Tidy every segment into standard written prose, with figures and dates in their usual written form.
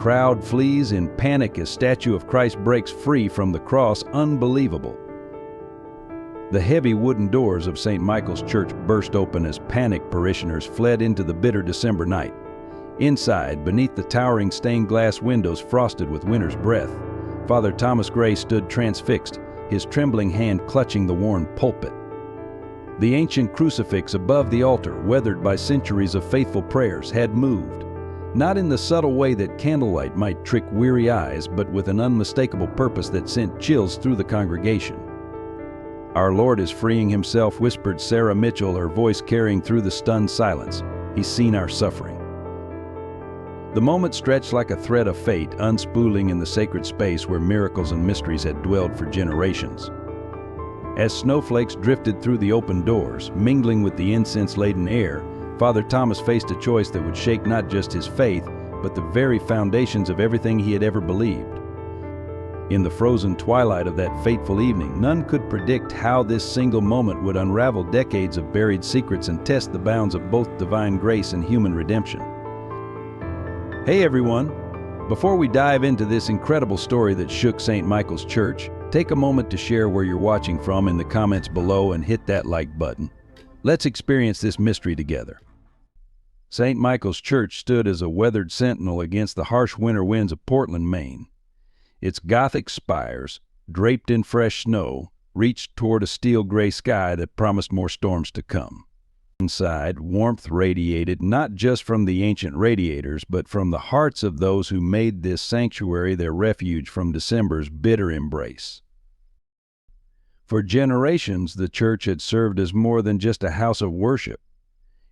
Crowd flees in panic as statue of Christ breaks free from the cross. Unbelievable. The heavy wooden doors of St. Michael's Church burst open as panicked parishioners fled into the bitter December night. Inside, beneath the towering stained glass windows frosted with winter's breath, Father Thomas Gray stood transfixed, his trembling hand clutching the worn pulpit. The ancient crucifix above the altar, weathered by centuries of faithful prayers, had moved. Not in the subtle way that candlelight might trick weary eyes, but with an unmistakable purpose that sent chills through the congregation. "Our Lord is freeing himself," whispered Sarah Mitchell, her voice carrying through the stunned silence. "He's seen our suffering." The moment stretched like a thread of fate, unspooling in the sacred space where miracles and mysteries had dwelled for generations. As snowflakes drifted through the open doors, mingling with the incense-laden air, Father Thomas faced a choice that would shake not just his faith, but the very foundations of everything he had ever believed. In the frozen twilight of that fateful evening, none could predict how this single moment would unravel decades of buried secrets and test the bounds of both divine grace and human redemption. Hey everyone! Before we dive into this incredible story that shook St. Michael's Church, take a moment to share where you're watching from in the comments below and hit that like button. Let's experience this mystery together. St. Michael's Church stood as a weathered sentinel against the harsh winter winds of Portland, Maine. Its Gothic spires, draped in fresh snow, reached toward a steel-gray sky that promised more storms to come. Inside, warmth radiated not just from the ancient radiators, but from the hearts of those who made this sanctuary their refuge from December's bitter embrace. For generations, the church had served as more than just a house of worship.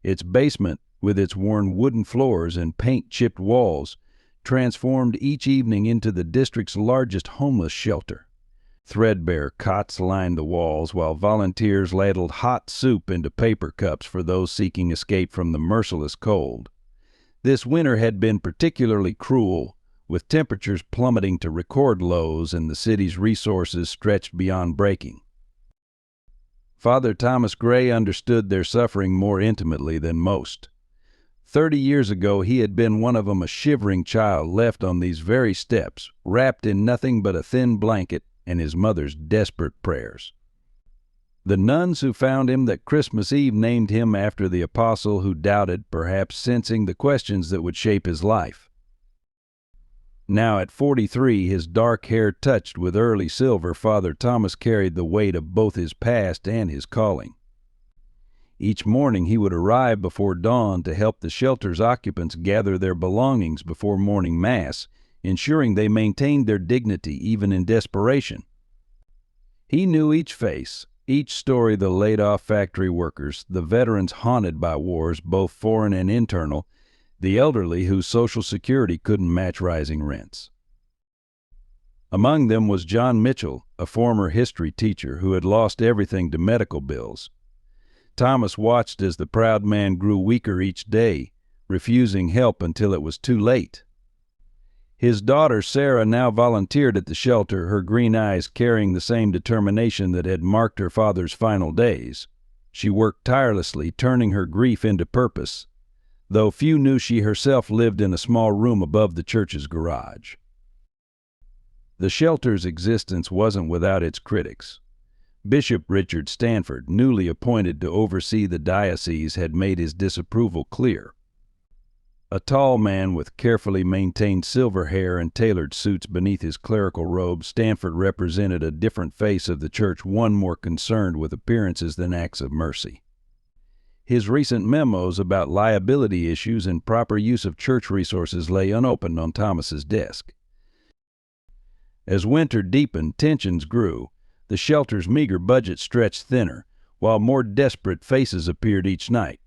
Its basement, with its worn wooden floors and paint-chipped walls, transformed each evening into the district's largest homeless shelter. Threadbare cots lined the walls, while volunteers ladled hot soup into paper cups for those seeking escape from the merciless cold. This winter had been particularly cruel, with temperatures plummeting to record lows and the city's resources stretched beyond breaking. Father Thomas Gray understood their suffering more intimately than most. 30 years ago, he had been one of them, a shivering child left on these very steps, wrapped in nothing but a thin blanket and his mother's desperate prayers. The nuns who found him that Christmas Eve named him after the apostle who doubted, perhaps sensing the questions that would shape his life. Now at 43, his dark hair touched with early silver, Father Thomas carried the weight of both his past and his calling. Each morning he would arrive before dawn to help the shelter's occupants gather their belongings before morning mass, ensuring they maintained their dignity even in desperation. He knew each face, each story: the laid-off factory workers, the veterans haunted by wars, both foreign and internal, the elderly whose Social Security couldn't match rising rents. Among them was John Mitchell, a former history teacher who had lost everything to medical bills. Thomas watched as the proud man grew weaker each day, refusing help until it was too late. His daughter Sarah now volunteered at the shelter, her green eyes carrying the same determination that had marked her father's final days. She worked tirelessly, turning her grief into purpose, though few knew she herself lived in a small room above the church's garage. The shelter's existence wasn't without its critics. Bishop Richard Stanford, newly appointed to oversee the diocese, had made his disapproval clear. A tall man with carefully maintained silver hair and tailored suits beneath his clerical robe, Stanford represented a different face of the church, one more concerned with appearances than acts of mercy. His recent memos about liability issues and proper use of church resources lay unopened on Thomas's desk. As winter deepened, tensions grew. The shelter's meager budget stretched thinner, while more desperate faces appeared each night.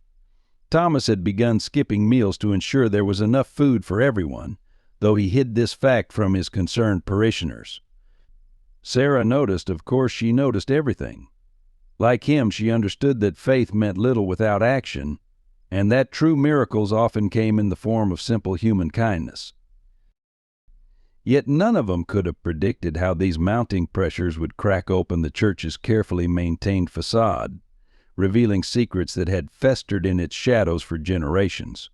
Thomas had begun skipping meals to ensure there was enough food for everyone, though he hid this fact from his concerned parishioners. Sarah noticed, of course she noticed everything. Like him, she understood that faith meant little without action, and that true miracles often came in the form of simple human kindness. Yet none of them could have predicted how these mounting pressures would crack open the church's carefully maintained facade, revealing secrets that had festered in its shadows for generations.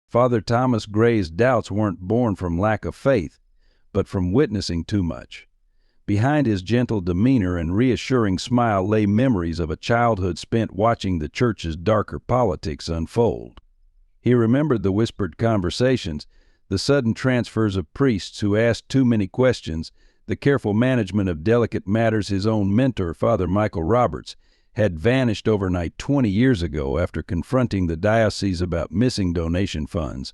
Father Thomas Gray's doubts weren't born from lack of faith, but from witnessing too much. Behind his gentle demeanor and reassuring smile lay memories of a childhood spent watching the church's darker politics unfold. He remembered the whispered conversations, the sudden transfers of priests who asked too many questions, the careful management of delicate matters. His own mentor, Father Michael Roberts, had vanished overnight 20 years ago after confronting the diocese about missing donation funds.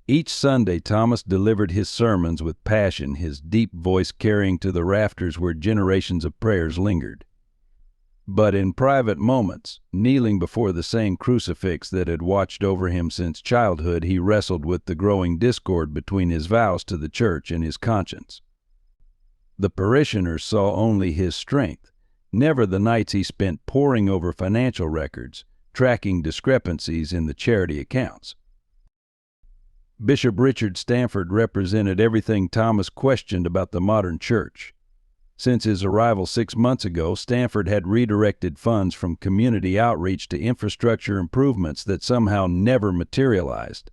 Each Sunday, Thomas delivered his sermons with passion, his deep voice carrying to the rafters where generations of prayers lingered. But in private moments, kneeling before the same crucifix that had watched over him since childhood, he wrestled with the growing discord between his vows to the church and his conscience. The parishioners saw only his strength, never the nights he spent poring over financial records, tracking discrepancies in the charity accounts. Bishop Richard Stanford represented everything Thomas questioned about the modern church. Since his arrival 6 months ago, Stanford had redirected funds from community outreach to infrastructure improvements that somehow never materialized.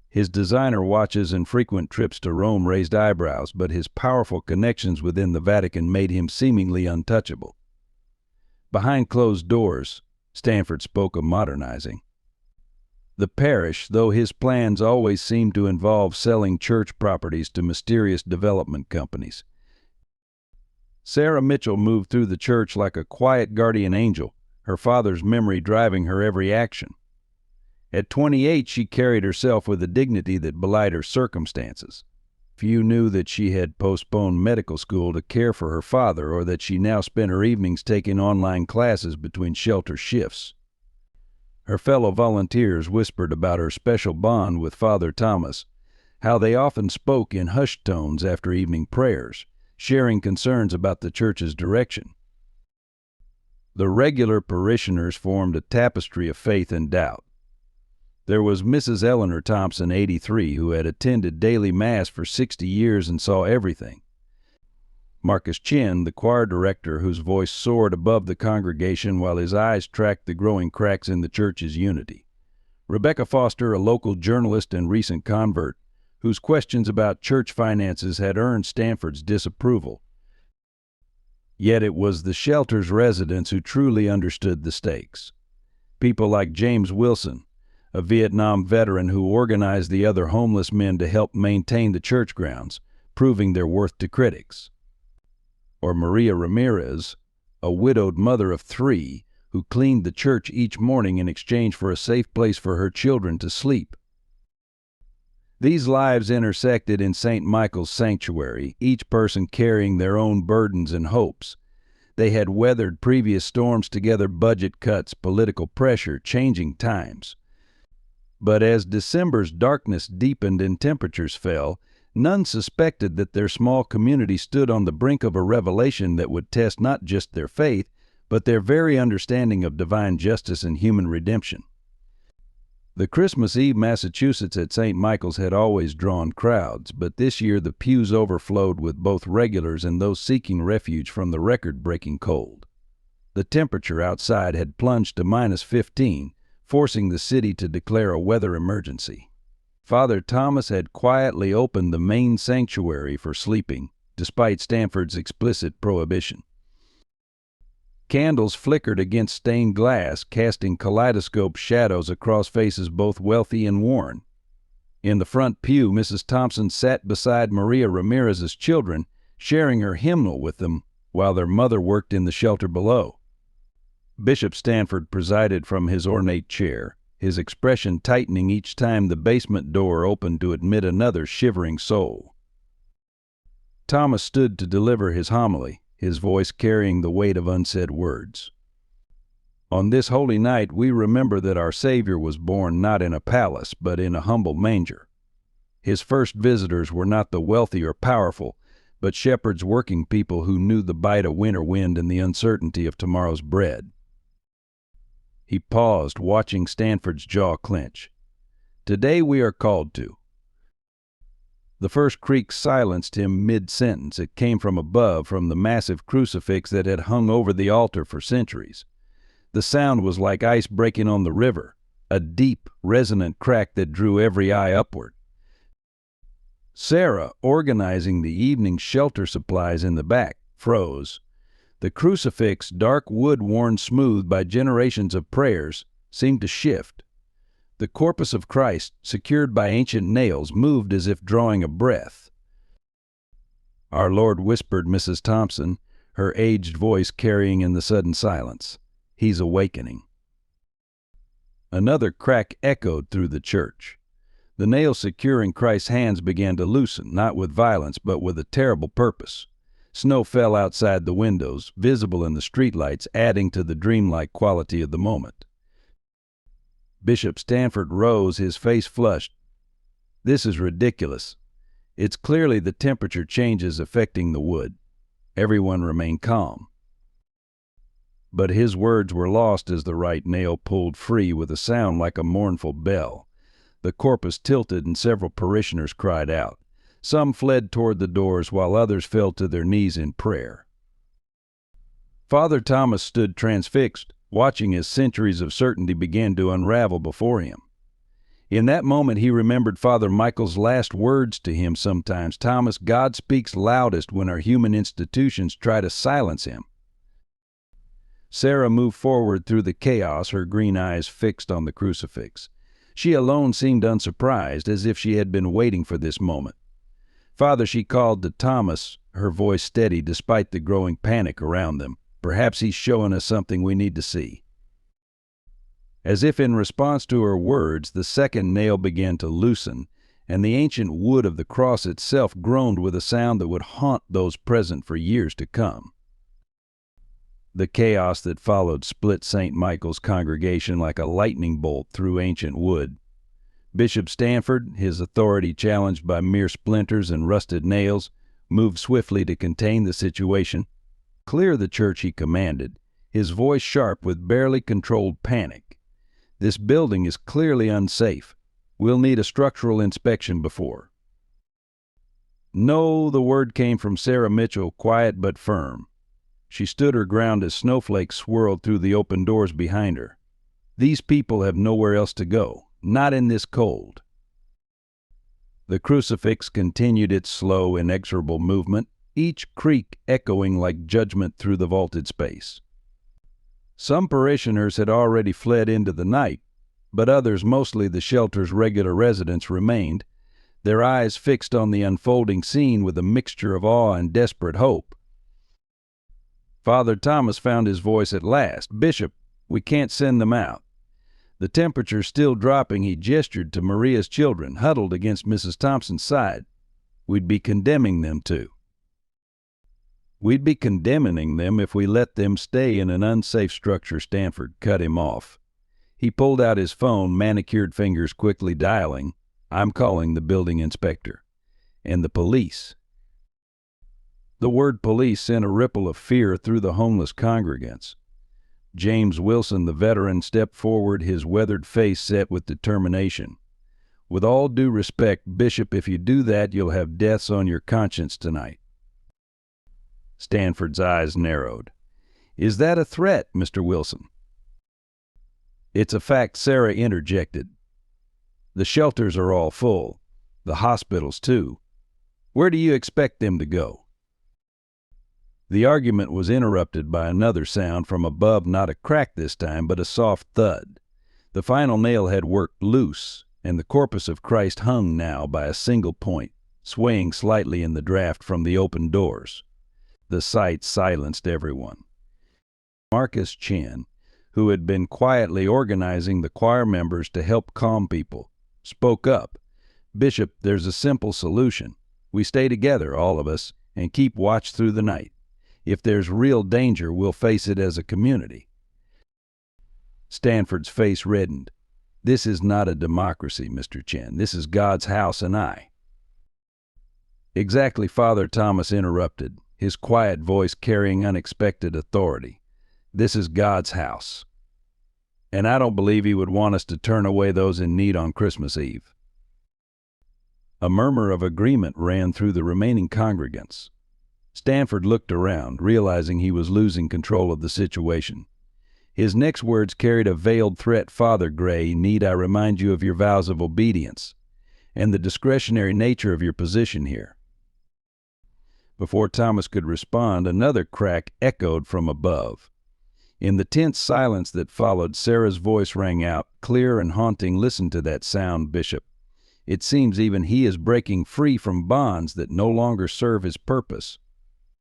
His designer watches and frequent trips to Rome raised eyebrows, but his powerful connections within the Vatican made him seemingly untouchable. Behind closed doors, Stanford spoke of modernizing the parish, though his plans always seemed to involve selling church properties to mysterious development companies. Sarah Mitchell moved through the church like a quiet guardian angel, her father's memory driving her every action. At 28, she carried herself with a dignity that belied her circumstances. Few knew that she had postponed medical school to care for her father, or that she now spent her evenings taking online classes between shelter shifts. Her fellow volunteers whispered about her special bond with Father Thomas, how they often spoke in hushed tones after evening prayers, sharing concerns about the church's direction. The regular parishioners formed a tapestry of faith and doubt. There was Mrs. Eleanor Thompson, 83, who had attended daily mass for 60 years and saw everything. Marcus Chin, the choir director, whose voice soared above the congregation while his eyes tracked the growing cracks in the church's unity. Rebecca Foster, a local journalist and recent convert, whose questions about church finances had earned Stanford's disapproval. Yet it was the shelter's residents who truly understood the stakes. People like James Wilson, a Vietnam veteran who organized the other homeless men to help maintain the church grounds, proving their worth to critics. Or Maria Ramirez, a widowed mother of 3, who cleaned the church each morning in exchange for a safe place for her children to sleep. These lives intersected in St. Michael's sanctuary, each person carrying their own burdens and hopes. They had weathered previous storms together: budget cuts, political pressure, changing times. But as December's darkness deepened and temperatures fell, none suspected that their small community stood on the brink of a revelation that would test not just their faith, but their very understanding of divine justice and human redemption. The Christmas Eve Massachusetts at St. Michael's had always drawn crowds, but this year the pews overflowed with both regulars and those seeking refuge from the record-breaking cold. The temperature outside had plunged to -15, forcing the city to declare a weather emergency. Father Thomas had quietly opened the main sanctuary for sleeping, despite Stanford's explicit prohibition. Candles flickered against stained glass, casting kaleidoscope shadows across faces both wealthy and worn. In the front pew, Mrs. Thompson sat beside Maria Ramirez's children, sharing her hymnal with them while their mother worked in the shelter below. Bishop Stanford presided from his ornate chair, his expression tightening each time the basement door opened to admit another shivering soul. Thomas stood to deliver his homily, his voice carrying the weight of unsaid words. On this holy night, we remember that our Savior was born not in a palace, but in a humble manger. His first visitors were not the wealthy or powerful, but shepherds, working people who knew the bite of winter wind and the uncertainty of tomorrow's bread. He paused, watching Stanford's jaw clench. Today we are called to. The first creak silenced him mid-sentence. It came from above, from the massive crucifix that had hung over the altar for centuries. The sound was like ice breaking on the river, a deep, resonant crack that drew every eye upward. Sarah, organizing the evening shelter supplies in the back, froze. The crucifix, dark wood worn smooth by generations of prayers, seemed to shift. The corpus of Christ, secured by ancient nails, moved as if drawing a breath. "Our Lord," whispered Mrs. Thompson, her aged voice carrying in the sudden silence. "He's awakening." Another crack echoed through the church. The nails securing Christ's hands began to loosen, not with violence, but with a terrible purpose. Snow fell outside the windows, visible in the streetlights, adding to the dreamlike quality of the moment. Bishop Stanford rose, his face flushed. "This is ridiculous. It's clearly the temperature changes affecting the wood." Everyone remained calm. But his words were lost as the right nail pulled free with a sound like a mournful bell. The corpus tilted and several parishioners cried out. Some fled toward the doors while others fell to their knees in prayer. Father Thomas stood transfixed, watching as centuries of certainty began to unravel before him. In that moment he remembered Father Michael's last words to him sometimes. "Thomas, God speaks loudest when our human institutions try to silence him." Sarah moved forward through the chaos, her green eyes fixed on the crucifix. She alone seemed unsurprised, as if she had been waiting for this moment. "Father," she called to Thomas, her voice steady despite the growing panic around them. "Perhaps he's showing us something we need to see." As if in response to her words, the second nail began to loosen, and the ancient wood of the cross itself groaned with a sound that would haunt those present for years to come. The chaos that followed split St. Michael's congregation like a lightning bolt through ancient wood. Bishop Stanford, his authority challenged by mere splinters and rusted nails, moved swiftly to contain the situation. "Clear the church," he commanded, his voice sharp with barely controlled panic. "This building is clearly unsafe. We'll need a structural inspection before." "No," the word came from Sarah Mitchell, quiet but firm. She stood her ground as snowflakes swirled through the open doors behind her. "These people have nowhere else to go, not in this cold." The crucifix continued its slow, inexorable movement, each creak echoing like judgment through the vaulted space. Some parishioners had already fled into the night, but others, mostly the shelter's regular residents, remained, their eyes fixed on the unfolding scene with a mixture of awe and desperate hope. Father Thomas found his voice at last. "Bishop, we can't send them out." The temperature still dropping, he gestured to Maria's children, huddled against Mrs. Thompson's side. "We'd be condemning them too. We'd be condemning them if we let them stay in an unsafe structure." Stanford cut him off. He pulled out his phone, manicured fingers quickly dialing. "I'm calling the building inspector. And the police." The word police sent a ripple of fear through the homeless congregants. James Wilson, the veteran, stepped forward, his weathered face set with determination. "With all due respect, Bishop, if you do that, you'll have deaths on your conscience tonight." Stanford's eyes narrowed. "Is that a threat, Mr. Wilson?" "It's a fact," Sarah interjected. "The shelters are all full. The hospitals, too. Where do you expect them to go?" The argument was interrupted by another sound from above, not a crack this time, but a soft thud. The final nail had worked loose, and the corpus of Christ hung now by a single point, swaying slightly in the draft from the open doors. The sight silenced everyone. Marcus Chin, who had been quietly organizing the choir members to help calm people, spoke up. "Bishop, there's a simple solution. We stay together, all of us, and keep watch through the night. If there's real danger, we'll face it as a community." Stanford's face reddened. "This is not a democracy, Mr. Chen. This is God's house and I." "Exactly," Father Thomas interrupted, his quiet voice carrying unexpected authority. "This is God's house. And I don't believe he would want us to turn away those in need on Christmas Eve." A murmur of agreement ran through the remaining congregants. Stanford looked around, realizing he was losing control of the situation. His next words carried a veiled threat. "Father Gray, need I remind you of your vows of obedience and the discretionary nature of your position here?" Before Thomas could respond, another crack echoed from above. In the tense silence that followed, Sarah's voice rang out, clear and haunting. "Listen to that sound, Bishop. It seems even he is breaking free from bonds that no longer serve his purpose."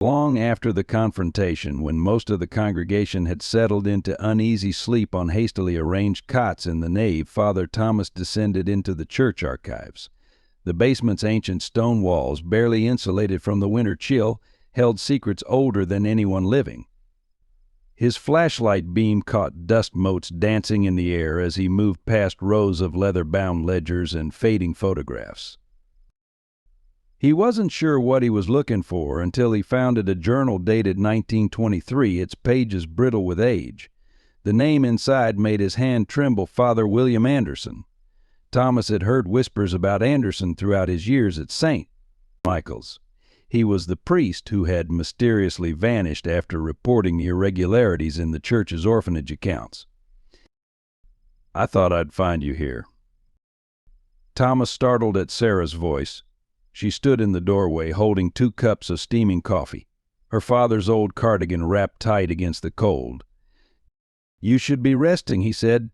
Long after the confrontation, when most of the congregation had settled into uneasy sleep on hastily arranged cots in the nave, Father Thomas descended into the church archives. The basement's ancient stone walls, barely insulated from the winter chill, held secrets older than anyone living. His flashlight beam caught dust motes dancing in the air as he moved past rows of leather-bound ledgers and fading photographs. He wasn't sure what he was looking for until he found it, a journal dated 1923, its pages brittle with age. The name inside made his hand tremble: Father William Anderson. Thomas had heard whispers about Anderson throughout his years at St. Michael's. He was the priest who had mysteriously vanished after reporting irregularities in the church's orphanage accounts. "I thought I'd find you here." Thomas startled at Sarah's voice. She stood in the doorway, holding 2 cups of steaming coffee, her father's old cardigan wrapped tight against the cold. "You should be resting," he said,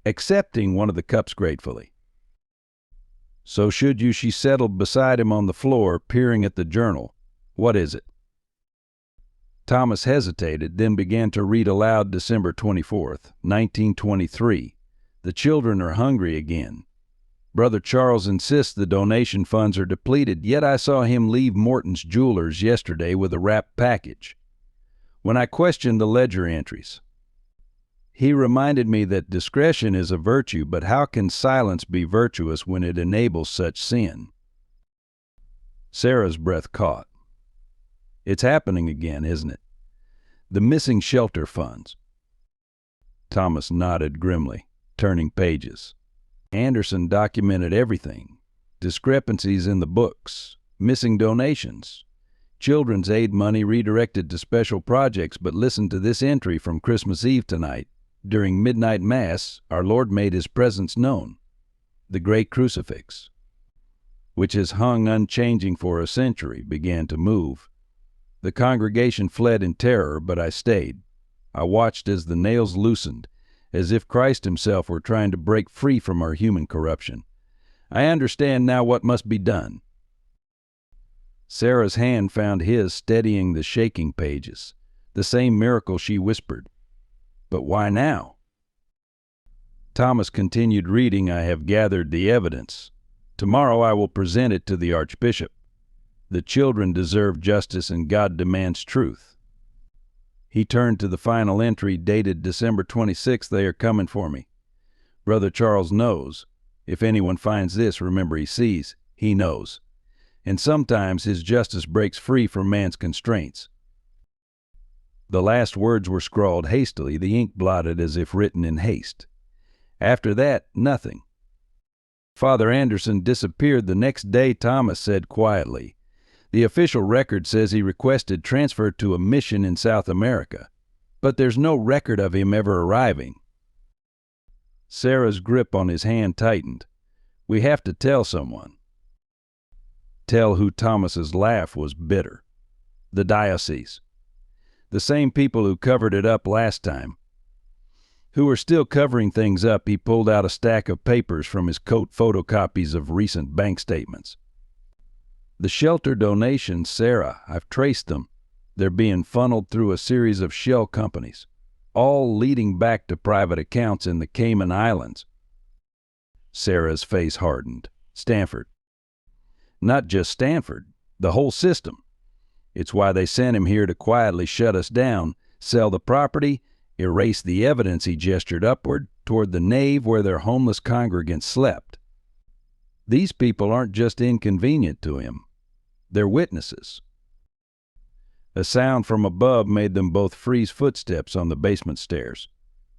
accepting one of the cups gratefully. "So should you." She settled beside him on the floor, peering at the journal. "What is it?" Thomas hesitated, then began to read aloud. December 24th, 1923. "The children are hungry again. Brother Charles insists the donation funds are depleted, yet I saw him leave Morton's Jewelers yesterday with a wrapped package. When I questioned the ledger entries, he reminded me that discretion is a virtue, but how can silence be virtuous when it enables such sin?" Sarah's breath caught. "It's happening again, isn't it? The missing shelter funds." Thomas nodded grimly, turning pages. Anderson documented everything: discrepancies in the books, missing donations, children's aid money redirected to special projects. But listen to this entry from Christmas Eve tonight. "During midnight mass, our Lord made his presence known. The great crucifix, which has hung unchanging for a century, began to move. The congregation fled in terror, but I stayed. I watched as the nails loosened, as if Christ himself were trying to break free from our human corruption. I understand now what must be done." Sarah's hand found his, steadying the shaking pages. "The same miracle," she whispered. "But why now?" Thomas continued reading. "I have gathered the evidence. Tomorrow I will present it to the Archbishop. The children deserve justice and God demands truth." He turned to the final entry, dated December 26th. "They are coming for me. Brother Charles knows. If anyone finds this, remember he sees, he knows. And sometimes his justice breaks free from man's constraints." The last words were scrawled hastily, the ink blotted as if written in haste. After that, nothing. Father Anderson disappeared the next day, Thomas said quietly. "The official record says he requested transfer to a mission in South America, but there's no record of him ever arriving." Sarah's grip on his hand tightened. "We have to tell someone." Tell who? Thomas's laugh was bitter. "The diocese. The same people who covered it up last time. Who are still covering things up." He pulled out a stack of papers from his coat, photocopies of recent bank statements. "The shelter donations, Sarah, I've traced them. They're being funneled through a series of shell companies, all leading back to private accounts in the Cayman Islands." Sarah's face hardened. "Stanford." "Not just Stanford, the whole system. It's why they sent him here, to quietly shut us down, sell the property, erase the evidence." He gestured upward, toward the nave where their homeless congregants slept. "These people aren't just inconvenient to him. They're witnesses." A sound from above made them both freeze. Footsteps on the basement stairs.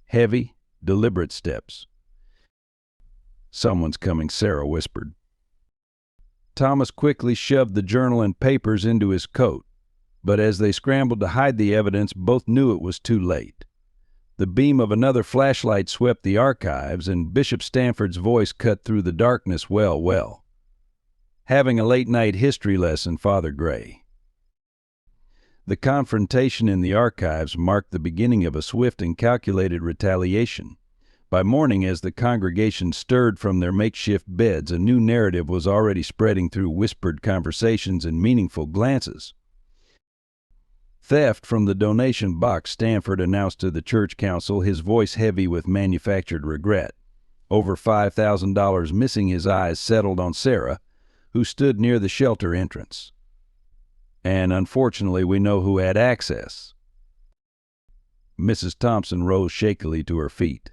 Heavy, deliberate steps. "Someone's coming," Sarah whispered. Thomas quickly shoved the journal and papers into his coat, but as they scrambled to hide the evidence, both knew it was too late. The beam of another flashlight swept the archives, and Bishop Stanford's voice cut through the darkness. Well. Having a late-night history lesson, Father Gray. The confrontation in the archives marked the beginning of a swift and calculated retaliation. By morning, as the congregation stirred from their makeshift beds, a new narrative was already spreading through whispered conversations and meaningful glances. Theft from the donation box, Stanford announced to the church council, his voice heavy with manufactured regret. Over $5,000 missing. His eyes settled on Sarah, who stood near the shelter entrance. And unfortunately, we know who had access. Mrs. Thompson rose shakily to her feet.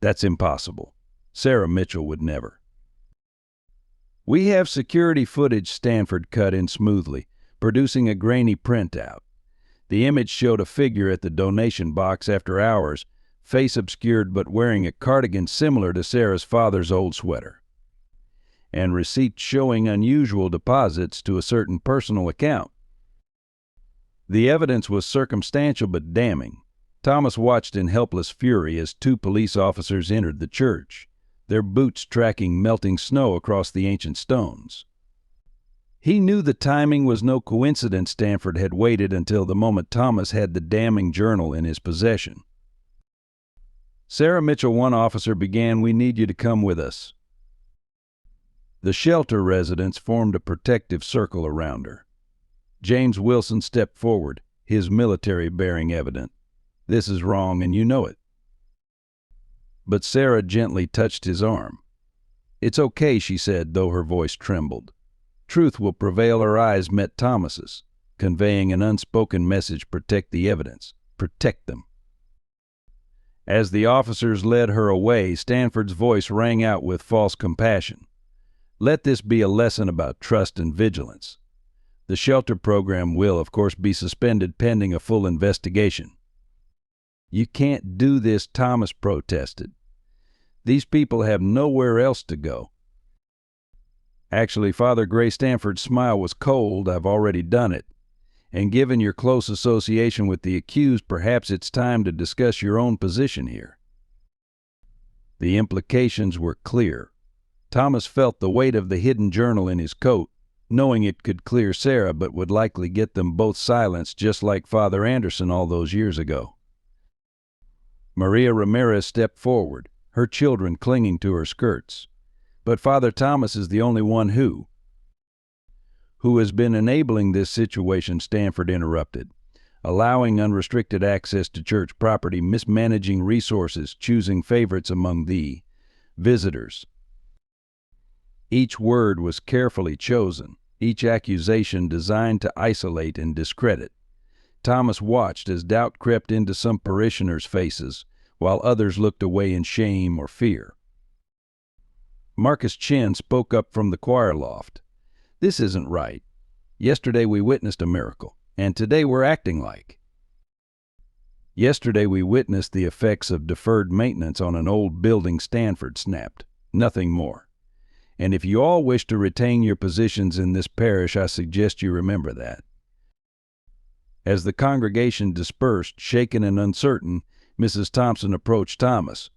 That's impossible. Sarah Mitchell would never. We have security footage, Stanford cut in smoothly, producing a grainy printout. The image showed a figure at the donation box after hours, face obscured but wearing a cardigan similar to Sarah's father's old sweater, and receipts showing unusual deposits to a certain personal account. The evidence was circumstantial but damning. Thomas watched in helpless fury as two police officers entered the church, their boots tracking melting snow across the ancient stones. He knew the timing was no coincidence. Stanford had waited until the moment Thomas had the damning journal in his possession. Sarah Mitchell, one officer began, "We need you to come with us." The shelter residents formed a protective circle around her. James Wilson stepped forward, his military bearing evident. "This is wrong, and you know it." But Sarah gently touched his arm. "It's okay," she said, though her voice trembled. Truth will prevail. Her eyes met Thomas's, conveying an unspoken message: protect the evidence. Protect them. As the officers led her away, Stanford's voice rang out with false compassion. "Let this be a lesson about trust and vigilance. The shelter program will, of course, be suspended pending a full investigation." "You can't do this," Thomas protested. "These people have nowhere else to go." "Actually, Father Gray," Stanford's smile was cold, "I've already done it. And given your close association with the accused, perhaps it's time to discuss your own position here." The implications were clear. Thomas felt the weight of the hidden journal in his coat, knowing it could clear Sarah but would likely get them both silenced, just like Father Anderson all those years ago. Maria Ramirez stepped forward, her children clinging to her skirts. "But Father Thomas is the only one who has been enabling this situation," Stanford interrupted, "allowing unrestricted access to church property, mismanaging resources, choosing favorites among the visitors." Each word was carefully chosen, each accusation designed to isolate and discredit. Thomas watched as doubt crept into some parishioners' faces, while others looked away in shame or fear. Marcus Chin spoke up from the choir loft. "This isn't right. Yesterday we witnessed a miracle, and today we're acting like." "Yesterday we witnessed the effects of deferred maintenance on an old building," Stanford snapped. "Nothing more. And if you all wish to retain your positions in this parish, I suggest you remember that." As the congregation dispersed, shaken and uncertain, Mrs. Thompson approached Thomas.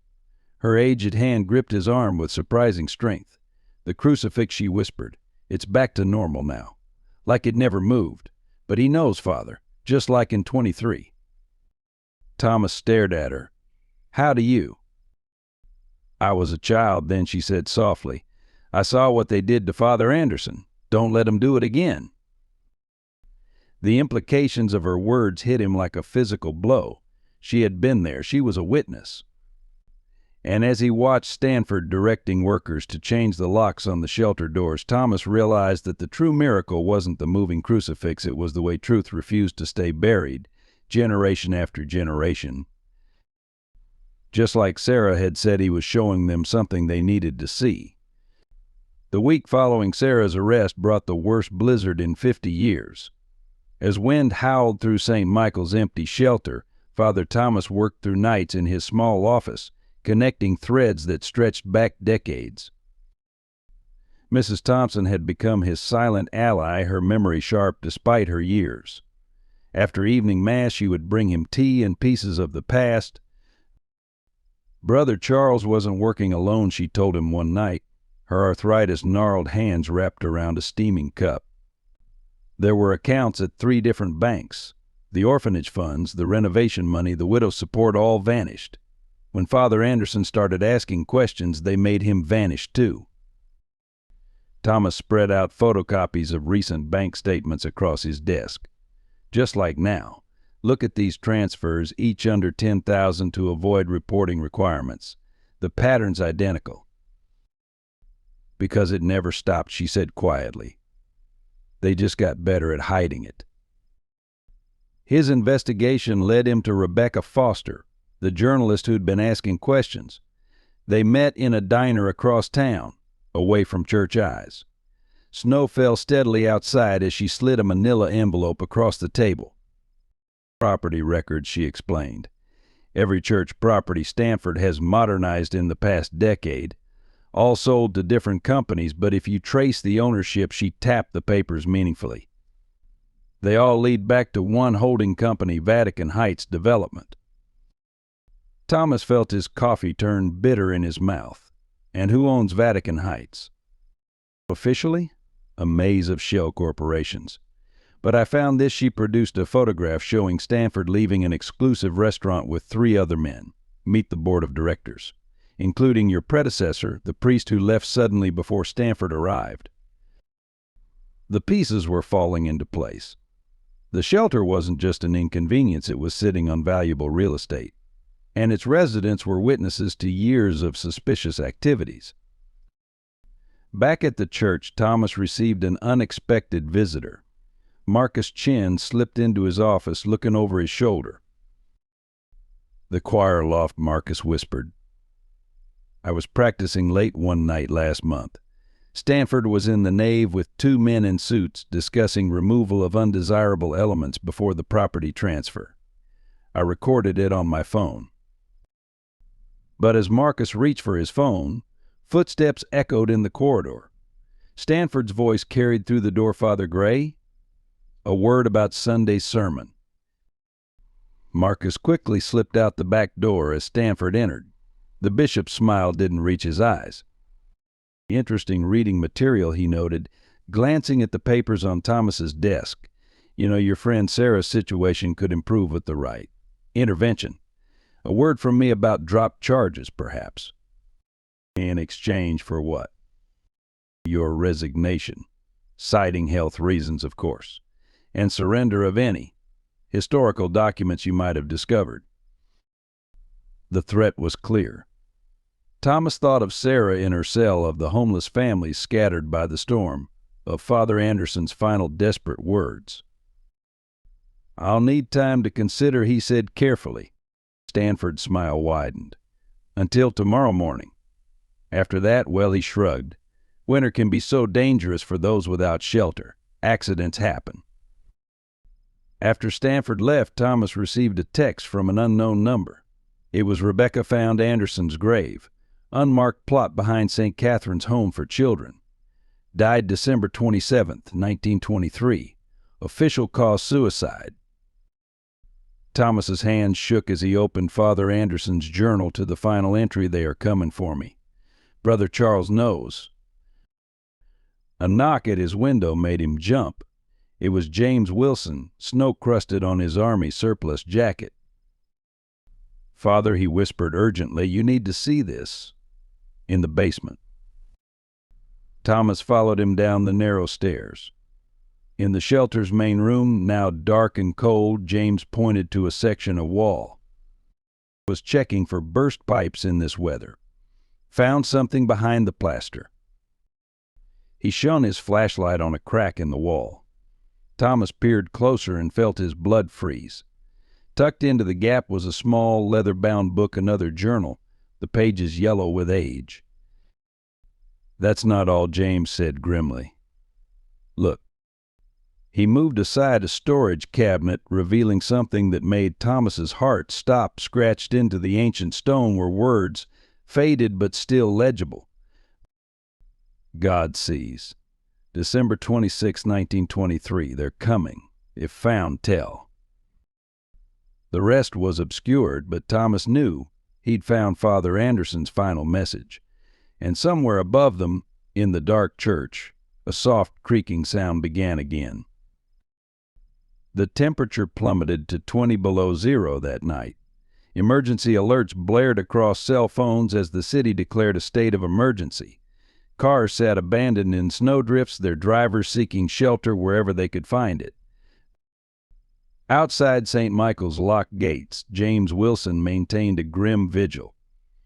Her aged hand gripped his arm with surprising strength. "The crucifix," she whispered. "It's back to normal now. Like it never moved. But he knows, Father, just like in 23. Thomas stared at her. "How do you?" "I was a child then," she said softly. "I saw what they did to Father Anderson. Don't let them do it again." The implications of her words hit him like a physical blow. She had been there. She was a witness. And as he watched Stanford directing workers to change the locks on the shelter doors, Thomas realized that the true miracle wasn't the moving crucifix. It was the way truth refused to stay buried, generation after generation. Just like Sarah had said, he was showing them something they needed to see. The week following Sarah's arrest brought the worst blizzard in 50 years. As wind howled through St. Michael's empty shelter, Father Thomas worked through nights in his small office, connecting threads that stretched back decades. Mrs. Thompson had become his silent ally, her memory sharp despite her years. After evening mass, she would bring him tea and pieces of the past, Brother Charles wasn't working alone, she told him one night, her arthritis-gnarled hands wrapped around a steaming cup. There were accounts at 3 different banks. The orphanage funds, the renovation money, the widow's support all vanished. When Father Anderson started asking questions, they made him vanish too. Thomas spread out photocopies of recent bank statements across his desk. Just like now. Look at these transfers, each under $10,000 to avoid reporting requirements. The pattern's identical. Because it never stopped, she said quietly. They just got better at hiding it. His investigation led him to Rebecca Foster, the journalist who'd been asking questions. They met in a diner across town, away from church eyes. Snow fell steadily outside as she slid a manila envelope across the table. Property records, she explained. Every church property Stanford has modernized in the past decade, all sold to different companies, but if you trace the ownership, she tapped the papers meaningfully. They all lead back to one holding company, Vatican Heights Development. Thomas felt his coffee turn bitter in his mouth. And who owns Vatican Heights? Officially, a maze of shell corporations. But I found this. She produced a photograph showing Stanford leaving an exclusive restaurant with 3 other men. Meet the board of directors, including your predecessor, the priest who left suddenly before Stanford arrived. The pieces were falling into place. The shelter wasn't just an inconvenience, it was sitting on valuable real estate, and its residents were witnesses to years of suspicious activities. Back at the church, Thomas received an unexpected visitor. Marcus Chin slipped into his office, looking over his shoulder. "The choir loft," Marcus whispered. "I was practicing late one night last month. Stanford was in the nave with 2 men in suits discussing removal of undesirable elements before the property transfer. I recorded it on my phone." But as Marcus reached for his phone, footsteps echoed in the corridor. Stanford's voice carried through the door. "Father Gray, a word about Sunday's sermon." Marcus quickly slipped out the back door as Stanford entered. The bishop's smile didn't reach his eyes. "Interesting reading material," he noted, glancing at the papers on Thomas's desk. "You know, your friend Sarah's situation could improve with the right intervention. A word from me about dropped charges, perhaps." "In exchange for what?" "Your resignation. Citing health reasons, of course. And surrender of any historical documents you might have discovered." The threat was clear. Thomas thought of Sarah in her cell, of the homeless families scattered by the storm, of Father Anderson's final desperate words. "I'll need time to consider," he said carefully. Stanford's smile widened. "Until tomorrow morning. After that, well," he shrugged. "Winter can be so dangerous for those without shelter. Accidents happen." After Stanford left, Thomas received a text from an unknown number. It was Rebecca found Anderson's grave. Unmarked plot behind St. Catherine's Home for Children. Died December 27th, 1923. Official cause suicide. Thomas's hands shook as he opened Father Anderson's journal to the final entry. "They are coming for me. Brother Charles knows." A knock at his window made him jump. It was James Wilson, snow-crusted on his army surplus jacket. "Father," he whispered urgently, "you need to see this." "In the basement." Thomas followed him down the narrow stairs. In the shelter's main room, now dark and cold, James pointed to a section of wall. He was checking for burst pipes in this weather. Found something behind the plaster. He shone his flashlight on a crack in the wall. Thomas peered closer and felt his blood freeze. Tucked into the gap was a small, leather-bound book, another journal, the pages yellow with age. "That's not all," James said grimly. "Look." He moved aside a storage cabinet, revealing something that made Thomas's heart stop. Scratched into the ancient stone were words, faded but still legible. "God sees. December 26, 1923. They're coming. If found, tell." The rest was obscured, but Thomas knew He'd found Father Anderson's final message, and somewhere above them, in the dark church, a soft creaking sound began again. The temperature plummeted to 20 below zero that night. Emergency alerts blared across cell phones as the city declared a state of emergency. Cars sat abandoned in snowdrifts, their drivers seeking shelter wherever they could find it. Outside St. Michael's locked gates, James Wilson maintained a grim vigil.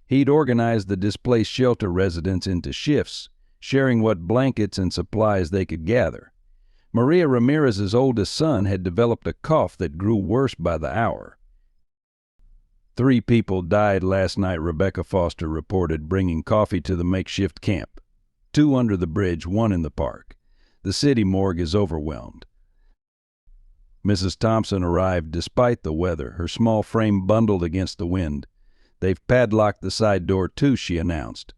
He'd organized the displaced shelter residents into shifts, sharing what blankets and supplies they could gather. Maria Ramirez's oldest son had developed a cough that grew worse by the hour. 3 people died last night, Rebecca Foster reported, bringing coffee to the makeshift camp. 2 under the bridge, 1 in the park. The city morgue is overwhelmed. Mrs. Thompson arrived despite the weather, her small frame bundled against the wind. "They've padlocked the side door too," she announced.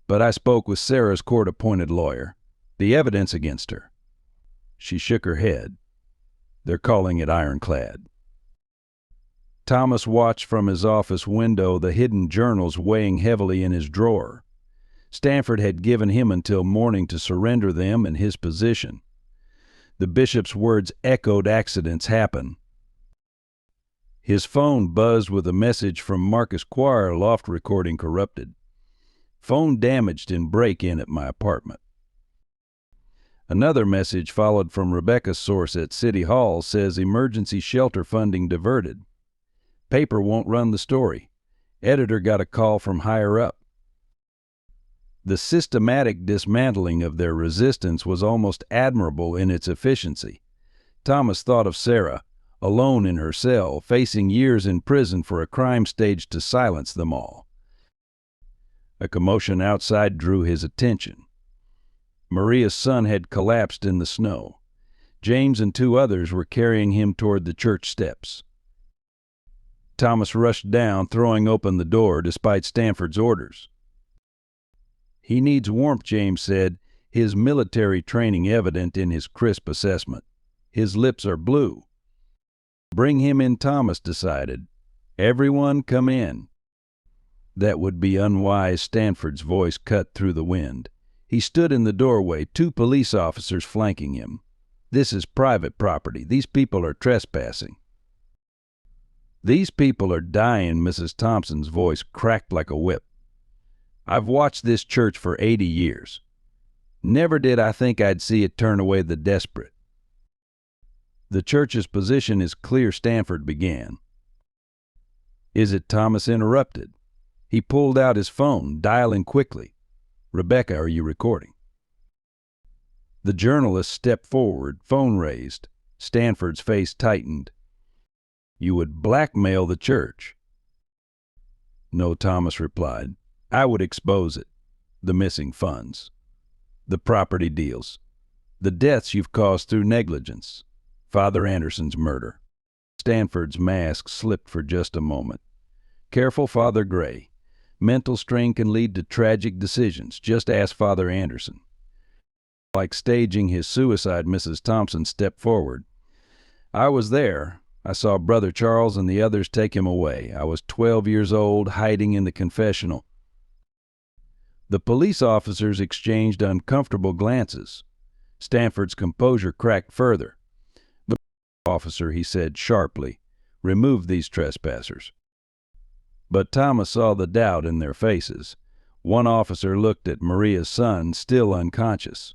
"But I spoke with Sarah's court-appointed lawyer. The evidence against her." She shook her head. "They're calling it ironclad." Thomas watched from his office window, the hidden journals weighing heavily in his drawer. Stanford had given him until morning to surrender them and his position. The bishop's words echoed, "Accidents happen." His phone buzzed with a message from Marcus Quire, loft recording corrupted. "Phone damaged in break-in at my apartment." Another message followed from Rebecca's source at City Hall, says emergency shelter funding diverted. Paper won't run the story. Editor got a call from higher up. The systematic dismantling of their resistance was almost admirable in its efficiency. Thomas thought of Sarah, alone in her cell, facing years in prison for a crime staged to silence them all. A commotion outside drew his attention. Maria's son had collapsed in the snow. James and 2 others were carrying him toward the church steps. Thomas rushed down, throwing open the door despite Stanford's orders. "He needs warmth," James said, his military training evident in his crisp assessment. "His lips are blue." "Bring him in," Thomas decided. "Everyone come in." That would be unwise, Stanford's voice cut through the wind. He stood in the doorway, 2 police officers flanking him. "This is private property. These people are trespassing." "These people are dying," Mrs. Thompson's voice cracked like a whip. "I've watched this church for 80 years. Never did I think I'd see it turn away the desperate." "The church's position is clear," Stanford began. "Is it?" Thomas interrupted. He pulled out his phone, dialing quickly. "Rebecca, are you recording?" The journalist stepped forward, phone raised. Stanford's face tightened. "You would blackmail the church." "No," Thomas replied. "I would expose it. The missing funds. The property deals. The deaths you've caused through negligence. Father Anderson's murder." Stanford's mask slipped for just a moment. "Careful, Father Gray. Mental strain can lead to tragic decisions. Just ask Father Anderson." Like staging his suicide, Mrs. Thompson stepped forward. "I was there. I saw Brother Charles and the others take him away. I was 12 years old, hiding in the confessional." The police officers exchanged uncomfortable glances. Stanford's composure cracked further. "The officer," he said sharply, "remove these trespassers." But Thomas saw the doubt in their faces. One officer looked at Maria's son, still unconscious.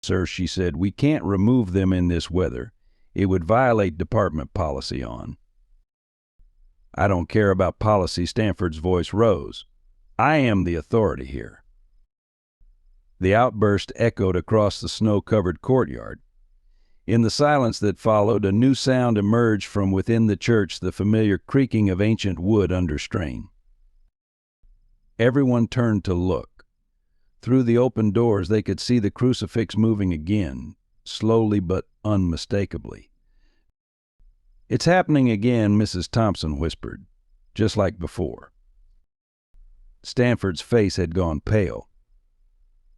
"Sir," she said, "we can't remove them in this weather. It would violate department policy on." "I don't care about policy." Stanford's voice rose. "I am the authority here." The outburst echoed across the snow-covered courtyard. In the silence that followed, a new sound emerged from within the church, the familiar creaking of ancient wood under strain. Everyone turned to look. Through the open doors they could see the crucifix moving again, slowly but unmistakably. "It's happening again," Mrs. Thompson whispered, "just like before." Stanford's face had gone pale.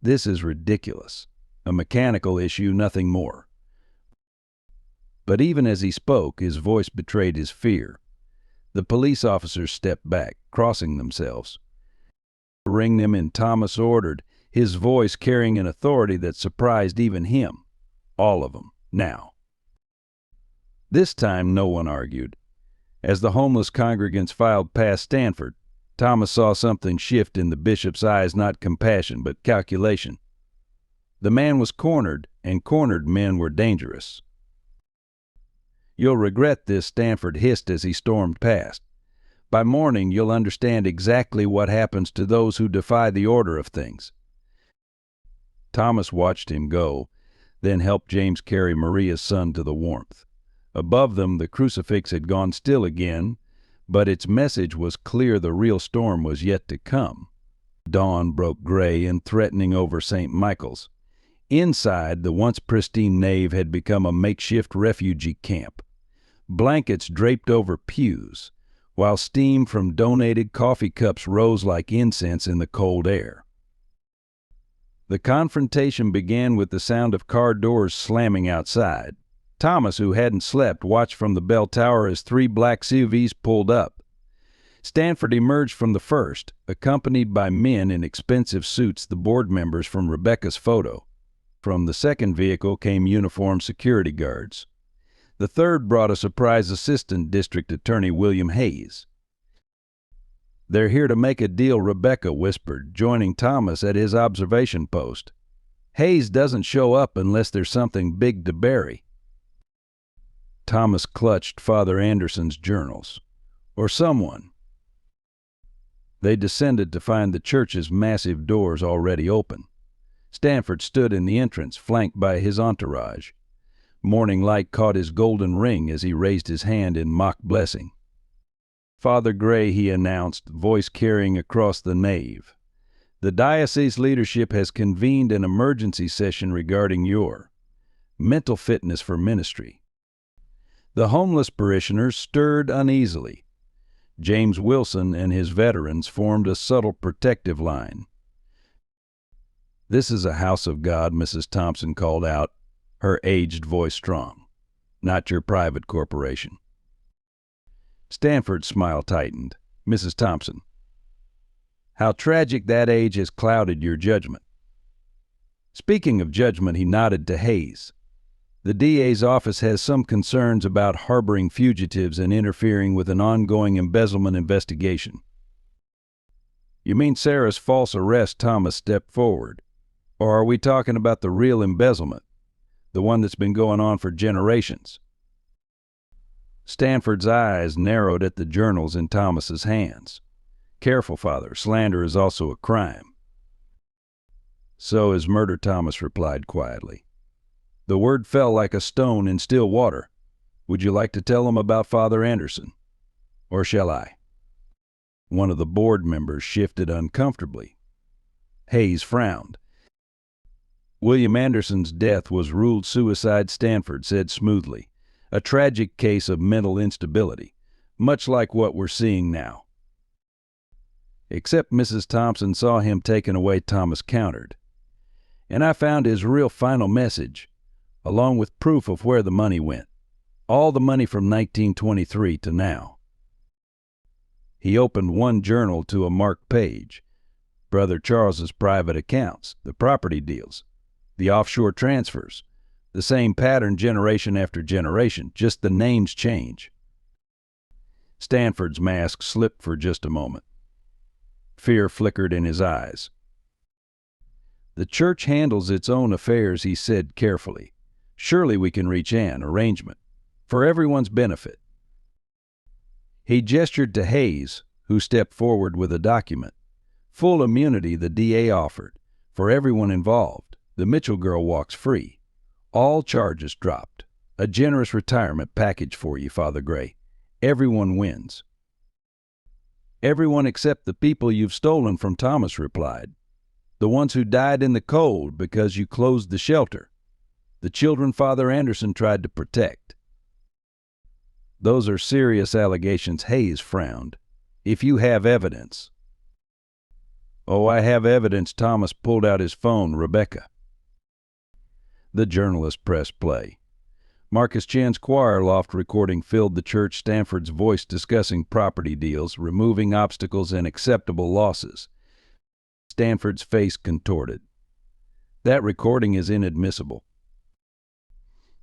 "This is ridiculous. A mechanical issue, nothing more." But even as he spoke, his voice betrayed his fear. The police officers stepped back, crossing themselves. "Ring them in," Thomas ordered, his voice carrying an authority that surprised even him. "All of them, now." This time no one argued. As the homeless congregants filed past Stanford, Thomas saw something shift in the bishop's eyes, not compassion, but calculation. The man was cornered, and cornered men were dangerous. "You'll regret this," Stanford hissed as he stormed past. "By morning you'll understand exactly what happens to those who defy the order of things." Thomas watched him go, then helped James carry Maria's son to the warmth. Above them the crucifix had gone still again, but its message was clear: the real storm was yet to come. Dawn broke gray and threatening over St. Michael's. Inside, the once pristine nave had become a makeshift refugee camp. Blankets draped over pews, while steam from donated coffee cups rose like incense in the cold air. The confrontation began with the sound of car doors slamming outside. Thomas, who hadn't slept, watched from the bell tower as 3 black CUVs pulled up. Stanford emerged from the first, accompanied by men in expensive suits, the board members from Rebecca's photo. From the second vehicle came uniformed security guards. The third brought a surprise assistant district attorney, William Hayes. "They're here to make a deal," Rebecca whispered, joining Thomas at his observation post. "Hayes doesn't show up unless there's something big to bury." Thomas clutched Father Anderson's journals. Or someone. They descended to find the church's massive doors already open. Stanford stood in the entrance, flanked by his entourage. Morning light caught his golden ring as he raised his hand in mock blessing. "Father Gray," he announced, voice carrying across the nave, "the diocese leadership has convened an emergency session regarding your mental fitness for ministry." The homeless parishioners stirred uneasily. James Wilson and his veterans formed a subtle protective line. "This is a house of God," Mrs. Thompson called out, her aged voice strong. "Not your private corporation." Stanford's smile tightened. "Mrs. Thompson, how tragic that age has clouded your judgment." Speaking of judgment, he nodded to Hayes. "The DA's office has some concerns about harboring fugitives and interfering with an ongoing embezzlement investigation." "You mean Sarah's false arrest?" Thomas stepped forward. "Or are we talking about the real embezzlement, the one that's been going on for generations?" Stanford's eyes narrowed at the journals in Thomas's hands. "Careful, Father. Slander is also a crime." "So is murder," Thomas replied quietly. "The word fell like a stone in still water. Would you like to tell him about Father Anderson? Or shall I?" One of the board members shifted uncomfortably. Hayes frowned. "William Anderson's death was ruled suicide," Stanford said smoothly. "A tragic case of mental instability, much like what we're seeing now." "Except Mrs. Thompson saw him taken away," Thomas countered. "And I found his real final message, along with proof of where the money went. All the money from 1923 to now." He opened one journal to a marked page. Brother Charles's private accounts, the property deals, the offshore transfers, the same pattern generation after generation, just the names change. Stanford's mask slipped for just a moment. Fear flickered in his eyes. "The church handles its own affairs," he said carefully. "Surely we can reach an arrangement for everyone's benefit." He gestured to Hayes, who stepped forward with a document. Full immunity, the DA offered, for everyone involved. The Mitchell girl walks free. All charges dropped. A generous retirement package for you, Father Gray. Everyone wins. "Everyone except the people you've stolen from," Thomas replied. "The ones who died in the cold because you closed the shelter. The children Father Anderson tried to protect." "Those are serious allegations," Hayes frowned. "If you have evidence." "Oh, I have evidence." Thomas pulled out his phone. "Rebecca." The journalist pressed play. Marcus Chan's choir loft recording filled the church, Stanford's voice discussing property deals, removing obstacles and acceptable losses. Stanford's face contorted. That recording is inadmissible.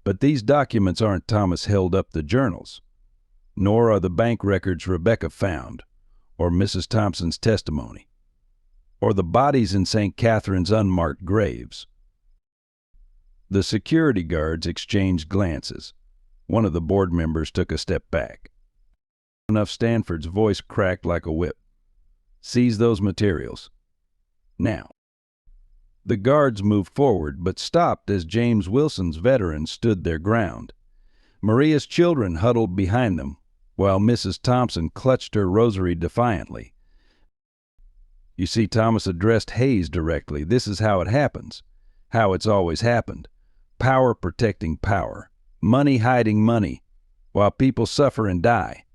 But these documents aren't. Thomas held up the journals. Nor are the bank records Rebecca found, or Mrs. Thompson's testimony, or the bodies in St. Catherine's unmarked graves. The security guards exchanged glances. One of the board members took a step back. Enough. Stanford's voice cracked like a whip. Seize those materials. Now. The guards moved forward, but stopped as James Wilson's veterans stood their ground. Maria's children huddled behind them, while Mrs. Thompson clutched her rosary defiantly. You see, Thomas addressed Hayes directly. This is how it happens, how it's always happened. Power protecting power, money hiding money, while people suffer and die.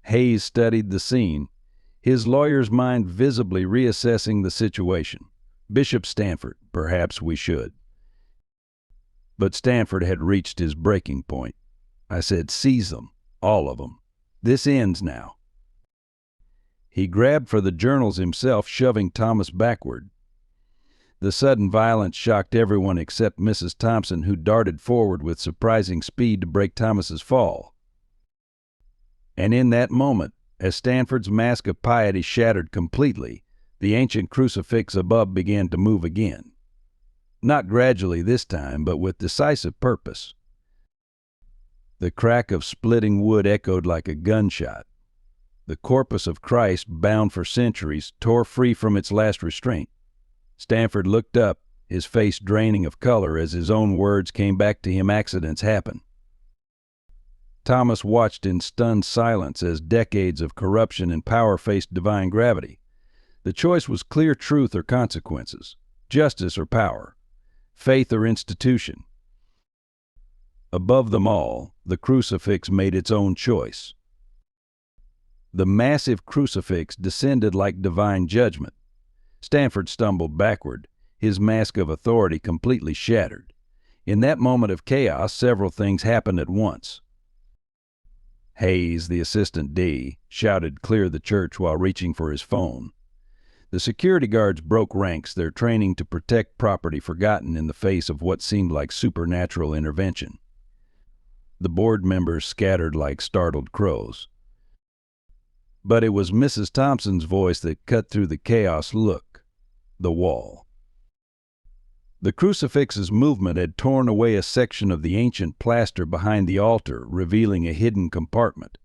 Hayes studied the scene, his lawyer's mind visibly reassessing the situation. Bishop Stanford, perhaps we should. But Stanford had reached his breaking point. I said, seize them, all of them. This ends now. He grabbed for the journals himself, shoving Thomas backward. The sudden violence shocked everyone except Mrs. Thompson, who darted forward with surprising speed to break Thomas's fall. And in that moment, as Stanford's mask of piety shattered completely, the ancient crucifix above began to move again. Not gradually this time, but with decisive purpose. The crack of splitting wood echoed like a gunshot. The corpus of Christ, bound for centuries, tore free from its last restraint. Stanford looked up, his face draining of color as his own words came back to him. Accidents happen. Thomas watched in stunned silence as decades of corruption and power faced divine gravity. The choice was clear: truth or consequences, justice or power, faith or institution. Above them all, the crucifix made its own choice. The massive crucifix descended like divine judgment. Stanford stumbled backward, his mask of authority completely shattered. In that moment of chaos, several things happened at once. Hayes, the assistant D, shouted clear the church while reaching for his phone. The security guards broke ranks, their training to protect property forgotten in the face of what seemed like supernatural intervention. The board members scattered like startled crows. But it was Mrs. Thompson's voice that cut through the chaos. Look, the wall. The crucifix's movement had torn away a section of the ancient plaster behind the altar, revealing a hidden compartment.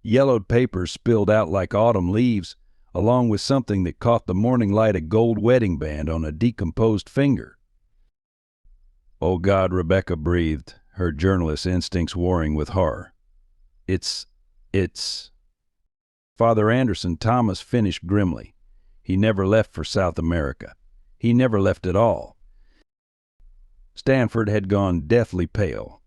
Yellowed papers spilled out like autumn leaves, along with something that caught the morning light, a gold wedding band on a decomposed finger. Oh God, Rebecca breathed, her journalist instincts warring with horror. It's... Father Anderson, Thomas finished grimly. He never left for South America. He never left at all. Stanford had gone deathly pale.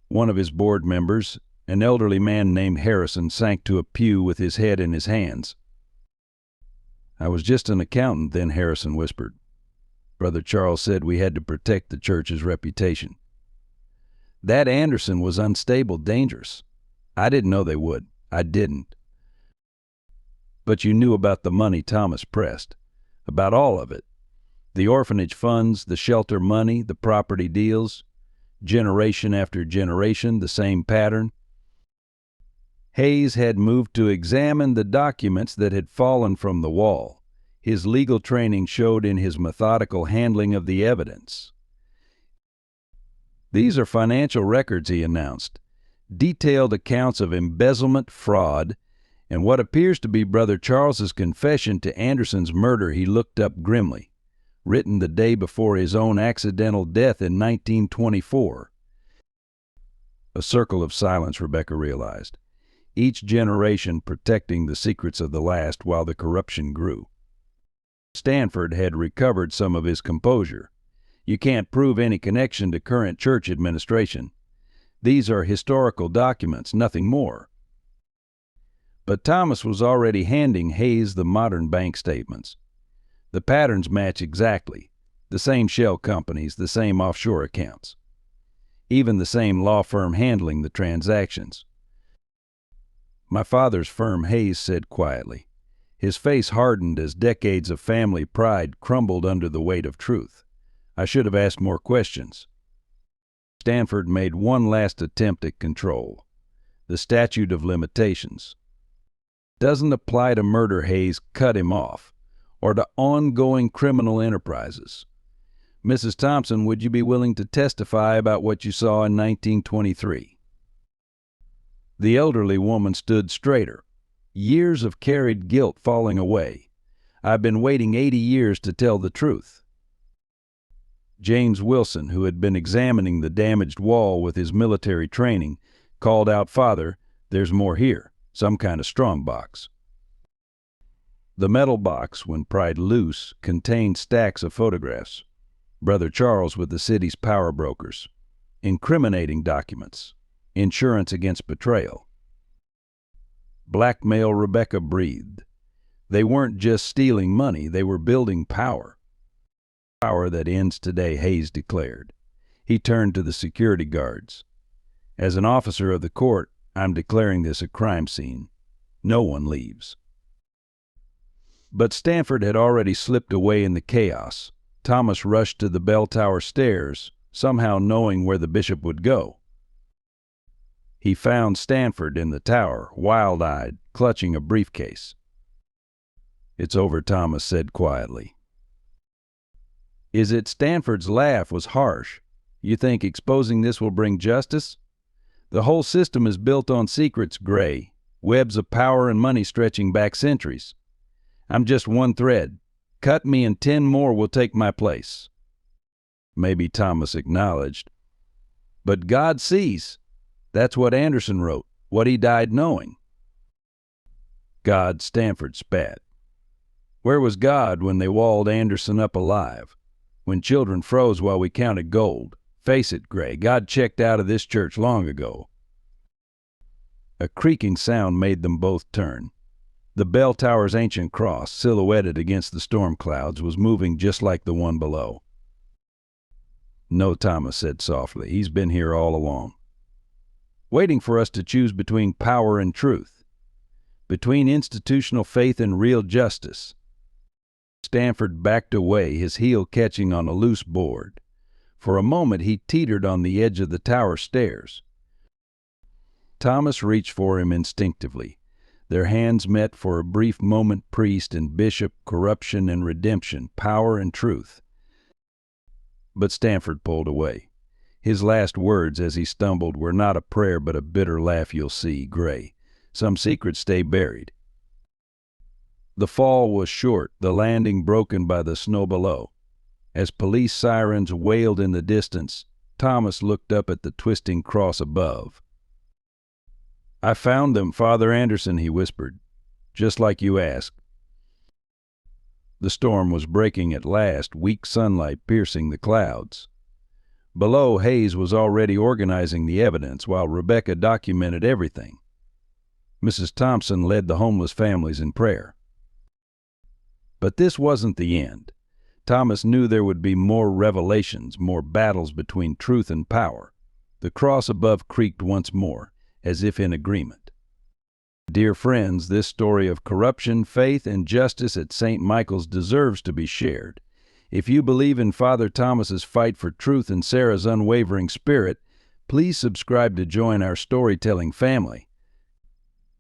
One of his board members, an elderly man named Harrison, sank to a pew with his head in his hands. I was just an accountant then, Harrison whispered. Brother Charles said we had to protect the church's reputation. That Anderson was unstable, dangerous. I didn't know they would. I didn't. But you knew about the money, Thomas pressed. About all of it. The orphanage funds, the shelter money, the property deals. Generation after generation, the same pattern. Hayes had moved to examine the documents that had fallen from the wall. His legal training showed in his methodical handling of the evidence. These are financial records, he announced. Detailed accounts of embezzlement, fraud, and what appears to be Brother Charles's confession to Anderson's murder. He looked up grimly. Written the day before his own accidental death in 1924. A circle of silence, Rebecca realized. Each generation protecting the secrets of the last while the corruption grew. Stanford had recovered some of his composure. You can't prove any connection to current church administration. These are historical documents, nothing more. But Thomas was already handing Hayes the modern bank statements. The patterns match exactly. The same shell companies, the same offshore accounts. even the same law firm handling the transactions. "My father's firm," Hayes said quietly. His face hardened as decades of family pride crumbled under the weight of truth. "I should have asked more questions." Stanford made one last attempt at control. "The statute of limitations doesn't apply to murder," Hayes cut him off, "or to ongoing criminal enterprises. Mrs. Thompson, would you be willing to testify about what you saw in 1923? The elderly woman stood straighter, years of carried guilt falling away. "I've been waiting 80 years to tell the truth." James Wilson, who had been examining the damaged wall with his military training, called out, "Father, there's more here, some kind of strong box." The metal box, when pried loose, contained stacks of photographs. Brother Charles with the city's power brokers, incriminating documents, insurance against betrayal. Blackmail, Rebecca breathed. They weren't just stealing money, they were building power. "Power that ends today," Hayes declared. He turned to the security guards. "As an officer of the court, I'm declaring this a crime scene. No one leaves." But Stanford had already slipped away in the chaos. Thomas rushed to the bell tower stairs, somehow knowing where the bishop would go. He found Stanford in the tower, wild-eyed, clutching a briefcase. "It's over," Thomas said quietly. "Is it?" Stanford's laugh was harsh. "You think exposing this will bring justice? The whole system is built on secrets, Gray, webs of power and money stretching back centuries. I'm just one thread. Cut me and 10 more will take my place." Maybe, Thomas acknowledged. "But God sees. That's what Anderson wrote, what he died knowing." "God," Stanford spat. "Where was God when they walled Anderson up alive? When children froze while we counted gold? Face it, Gray, God checked out of this church long ago." A creaking sound made them both turn. The bell tower's ancient cross, silhouetted against the storm clouds, was moving just like the one below. "No," Thomas said softly, "he's been here all along. Waiting for us to choose between power and truth, between institutional faith and real justice." Stanford backed away, his heel catching on a loose board. For a moment he teetered on the edge of the tower stairs. Thomas reached for him instinctively. Their hands met for a brief moment, priest and bishop, corruption and redemption, power and truth. But Stanford pulled away. His last words as he stumbled were not a prayer but a bitter laugh. "You'll see, Gray. Some secrets stay buried." The fall was short, the landing broken by the snow below. As police sirens wailed in the distance, Thomas looked up at the twisting cross above. "I found them, Father Anderson," he whispered, "just like you asked." The storm was breaking at last, weak sunlight piercing the clouds. Below, Hayes was already organizing the evidence, while Rebecca documented everything. Mrs. Thompson led the homeless families in prayer. But this wasn't the end. Thomas knew there would be more revelations, more battles between truth and power. The cross above creaked once more, as if in agreement. Dear friends, this story of corruption, faith, and justice at St. Michael's deserves to be shared. If you believe in Father Thomas's fight for truth and Sarah's unwavering spirit, please subscribe to join our storytelling family.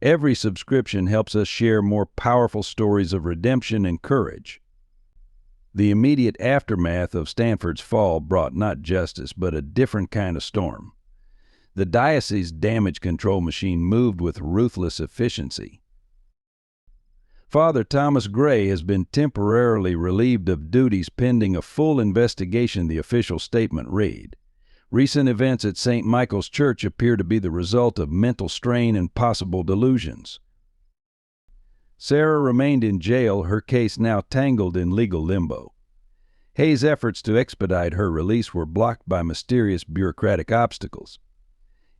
Every subscription helps us share more powerful stories of redemption and courage. The immediate aftermath of Stanford's fall brought not justice, but a different kind of storm. The diocese's damage control machine moved with ruthless efficiency. Father Thomas Gray has been temporarily relieved of duties pending a full investigation, the official statement read. Recent events at St. Michael's Church appear to be the result of mental strain and possible delusions. Sarah remained in jail, her case now tangled in legal limbo. Hayes' efforts to expedite her release were blocked by mysterious bureaucratic obstacles.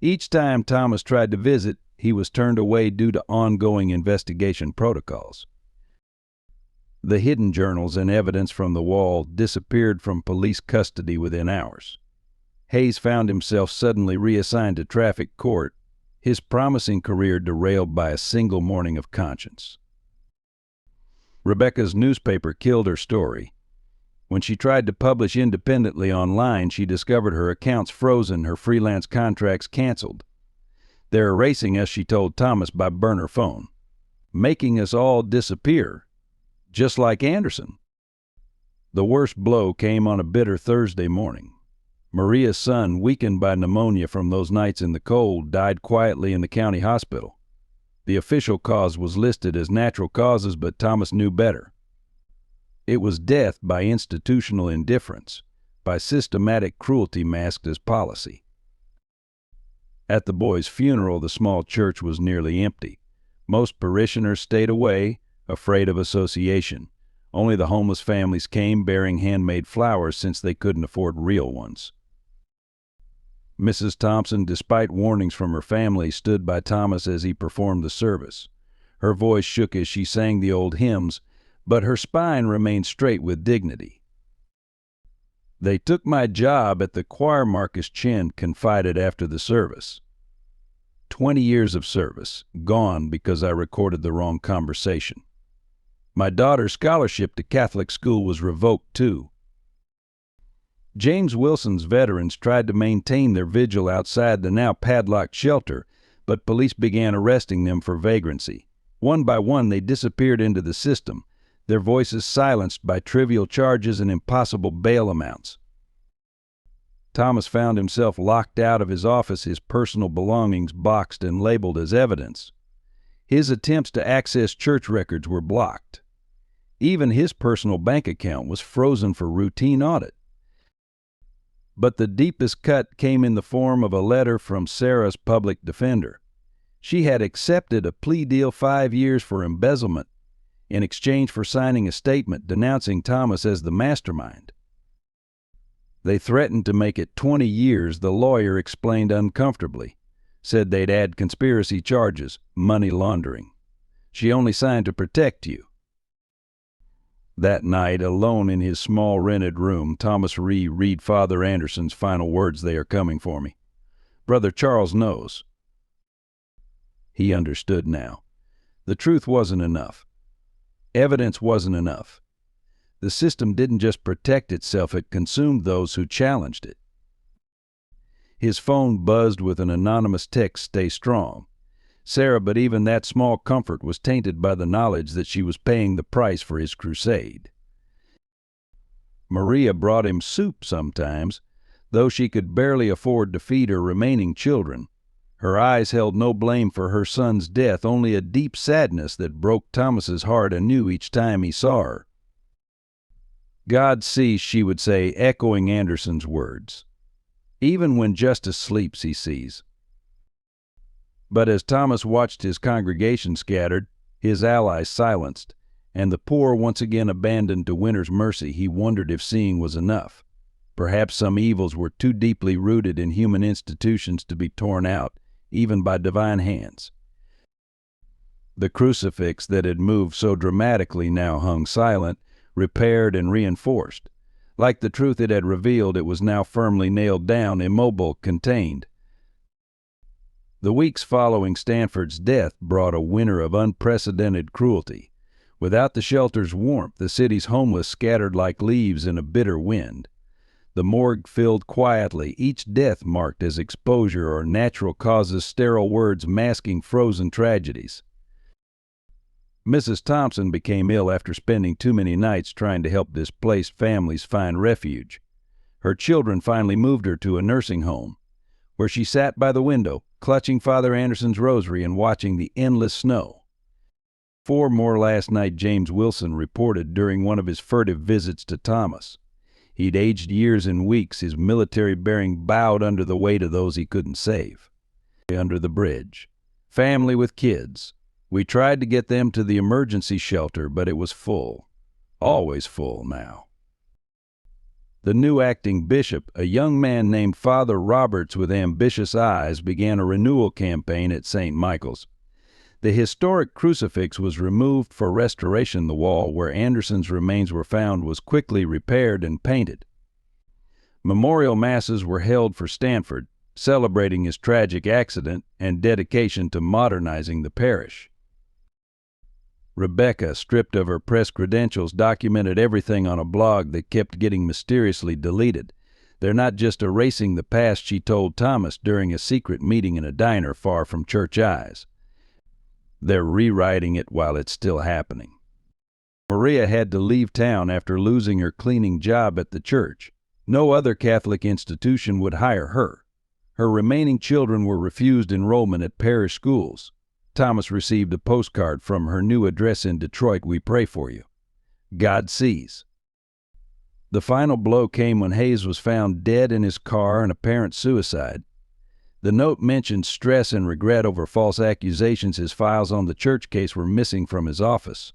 Each time Thomas tried to visit, he was turned away due to ongoing investigation protocols. The hidden journals and evidence from the wall disappeared from police custody within hours. Hayes found himself suddenly reassigned to traffic court, his promising career derailed by a single morning of conscience. Rebecca's newspaper killed her story. When she tried to publish independently online, she discovered her accounts frozen, her freelance contracts canceled. "They're erasing us," she told Thomas by burner phone. "Making us all disappear, just like Anderson." The worst blow came on a bitter Thursday morning. Maria's son, weakened by pneumonia from those nights in the cold, died quietly in the county hospital. The official cause was listed as natural causes, but Thomas knew better. It was death by institutional indifference, by systematic cruelty masked as policy. At the boy's funeral, the small church was nearly empty. Most parishioners stayed away, afraid of association. Only the homeless families came, bearing handmade flowers since they couldn't afford real ones. Mrs. Thompson, despite warnings from her family, stood by Thomas as he performed the service. Her voice shook as she sang the old hymns, but her spine remained straight with dignity. "They took my job at the choir," Marcus Chen confided after the service. 20 years of service, gone because I recorded the wrong conversation. My daughter's scholarship to Catholic school was revoked too. James Wilson's veterans tried to maintain their vigil outside the now padlocked shelter, but police began arresting them for vagrancy. One by one, they disappeared into the system, their voices silenced by trivial charges and impossible bail amounts. Thomas found himself locked out of his office, his personal belongings boxed and labeled as evidence. His attempts to access church records were blocked. Even his personal bank account was frozen for routine audit. But the deepest cut came in the form of a letter from Sarah's public defender. She had accepted a plea deal 5 years for embezzlement in exchange for signing a statement denouncing Thomas as the mastermind. They threatened to make it 20 years, the lawyer explained uncomfortably. Said they'd add conspiracy charges, money laundering. She only signed to protect you. That night, alone in his small rented room, Thomas read Father Anderson's final words. "They are coming for me. Brother Charles knows." He understood now. The truth wasn't enough. Evidence wasn't enough. The system didn't just protect itself, it consumed those who challenged it. His phone buzzed with an anonymous text, "Stay strong, Sarah," but even that small comfort was tainted by the knowledge that she was paying the price for his crusade. Maria brought him soup sometimes, though she could barely afford to feed her remaining children. Her eyes held no blame for her son's death, only a deep sadness that broke Thomas's heart anew each time he saw her. "God sees," she would say, echoing Anderson's words. "Even when justice sleeps, he sees." But as Thomas watched his congregation scattered, his allies silenced, and the poor once again abandoned to winter's mercy, he wondered if seeing was enough. Perhaps some evils were too deeply rooted in human institutions to be torn out, even by divine hands. The crucifix that had moved so dramatically now hung silent, repaired and reinforced. Like the truth it had revealed, it was now firmly nailed down, immobile, contained. The weeks following Stanford's death brought a winter of unprecedented cruelty. Without the shelter's warmth, the city's homeless scattered like leaves in a bitter wind. The morgue filled quietly, each death marked as exposure or natural causes, sterile words masking frozen tragedies. Mrs. Thompson became ill after spending too many nights trying to help displaced families find refuge. Her children finally moved her to a nursing home, where she sat by the window, clutching Father Anderson's rosary and watching the endless snow. 4 more last night, James Wilson reported during one of his furtive visits to Thomas. He'd aged years in weeks, his military bearing bowed under the weight of those he couldn't save. Under the bridge. Family with kids. We tried to get them to the emergency shelter, but it was full. Always full now. The new acting bishop, a young man named Father Roberts with ambitious eyes, began a renewal campaign at St. Michael's. The historic crucifix was removed for restoration. The wall where Anderson's remains were found was quickly repaired and painted. Memorial masses were held for Stanford, celebrating his tragic accident and dedication to modernizing the parish. Rebecca, stripped of her press credentials, documented everything on a blog that kept getting mysteriously deleted. They're not just erasing the past, she told Thomas during a secret meeting in a diner far from church eyes. They're rewriting it while it's still happening. Maria had to leave town after losing her cleaning job at the church. No other Catholic institution would hire her. Her remaining children were refused enrollment at parish schools. Thomas received a postcard from her new address in Detroit. We pray for you. God sees. The final blow came when Hayes was found dead in his car, an apparent suicide. The note mentioned stress and regret over false accusations. His files on the church case were missing from his office.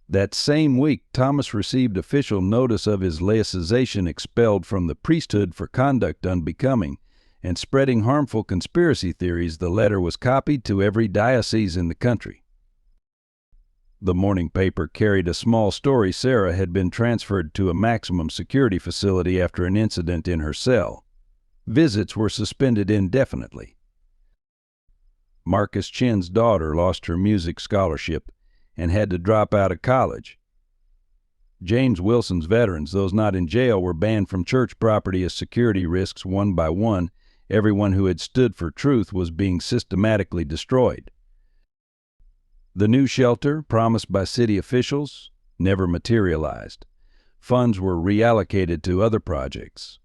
That same week, Thomas received official notice of his laicization, expelled from the priesthood for conduct unbecoming and spreading harmful conspiracy theories. The letter was copied to every diocese in the country. The morning paper carried a small story. Sarah had been transferred to a maximum security facility after an incident in her cell. Visits were suspended indefinitely. Marcus Chin's daughter lost her music scholarship and had to drop out of college. James Wilson's veterans, those not in jail, were banned from church property as security risks. One by one, everyone who had stood for truth was being systematically destroyed. The new shelter, promised by city officials, never materialized. Funds were reallocated to other projects.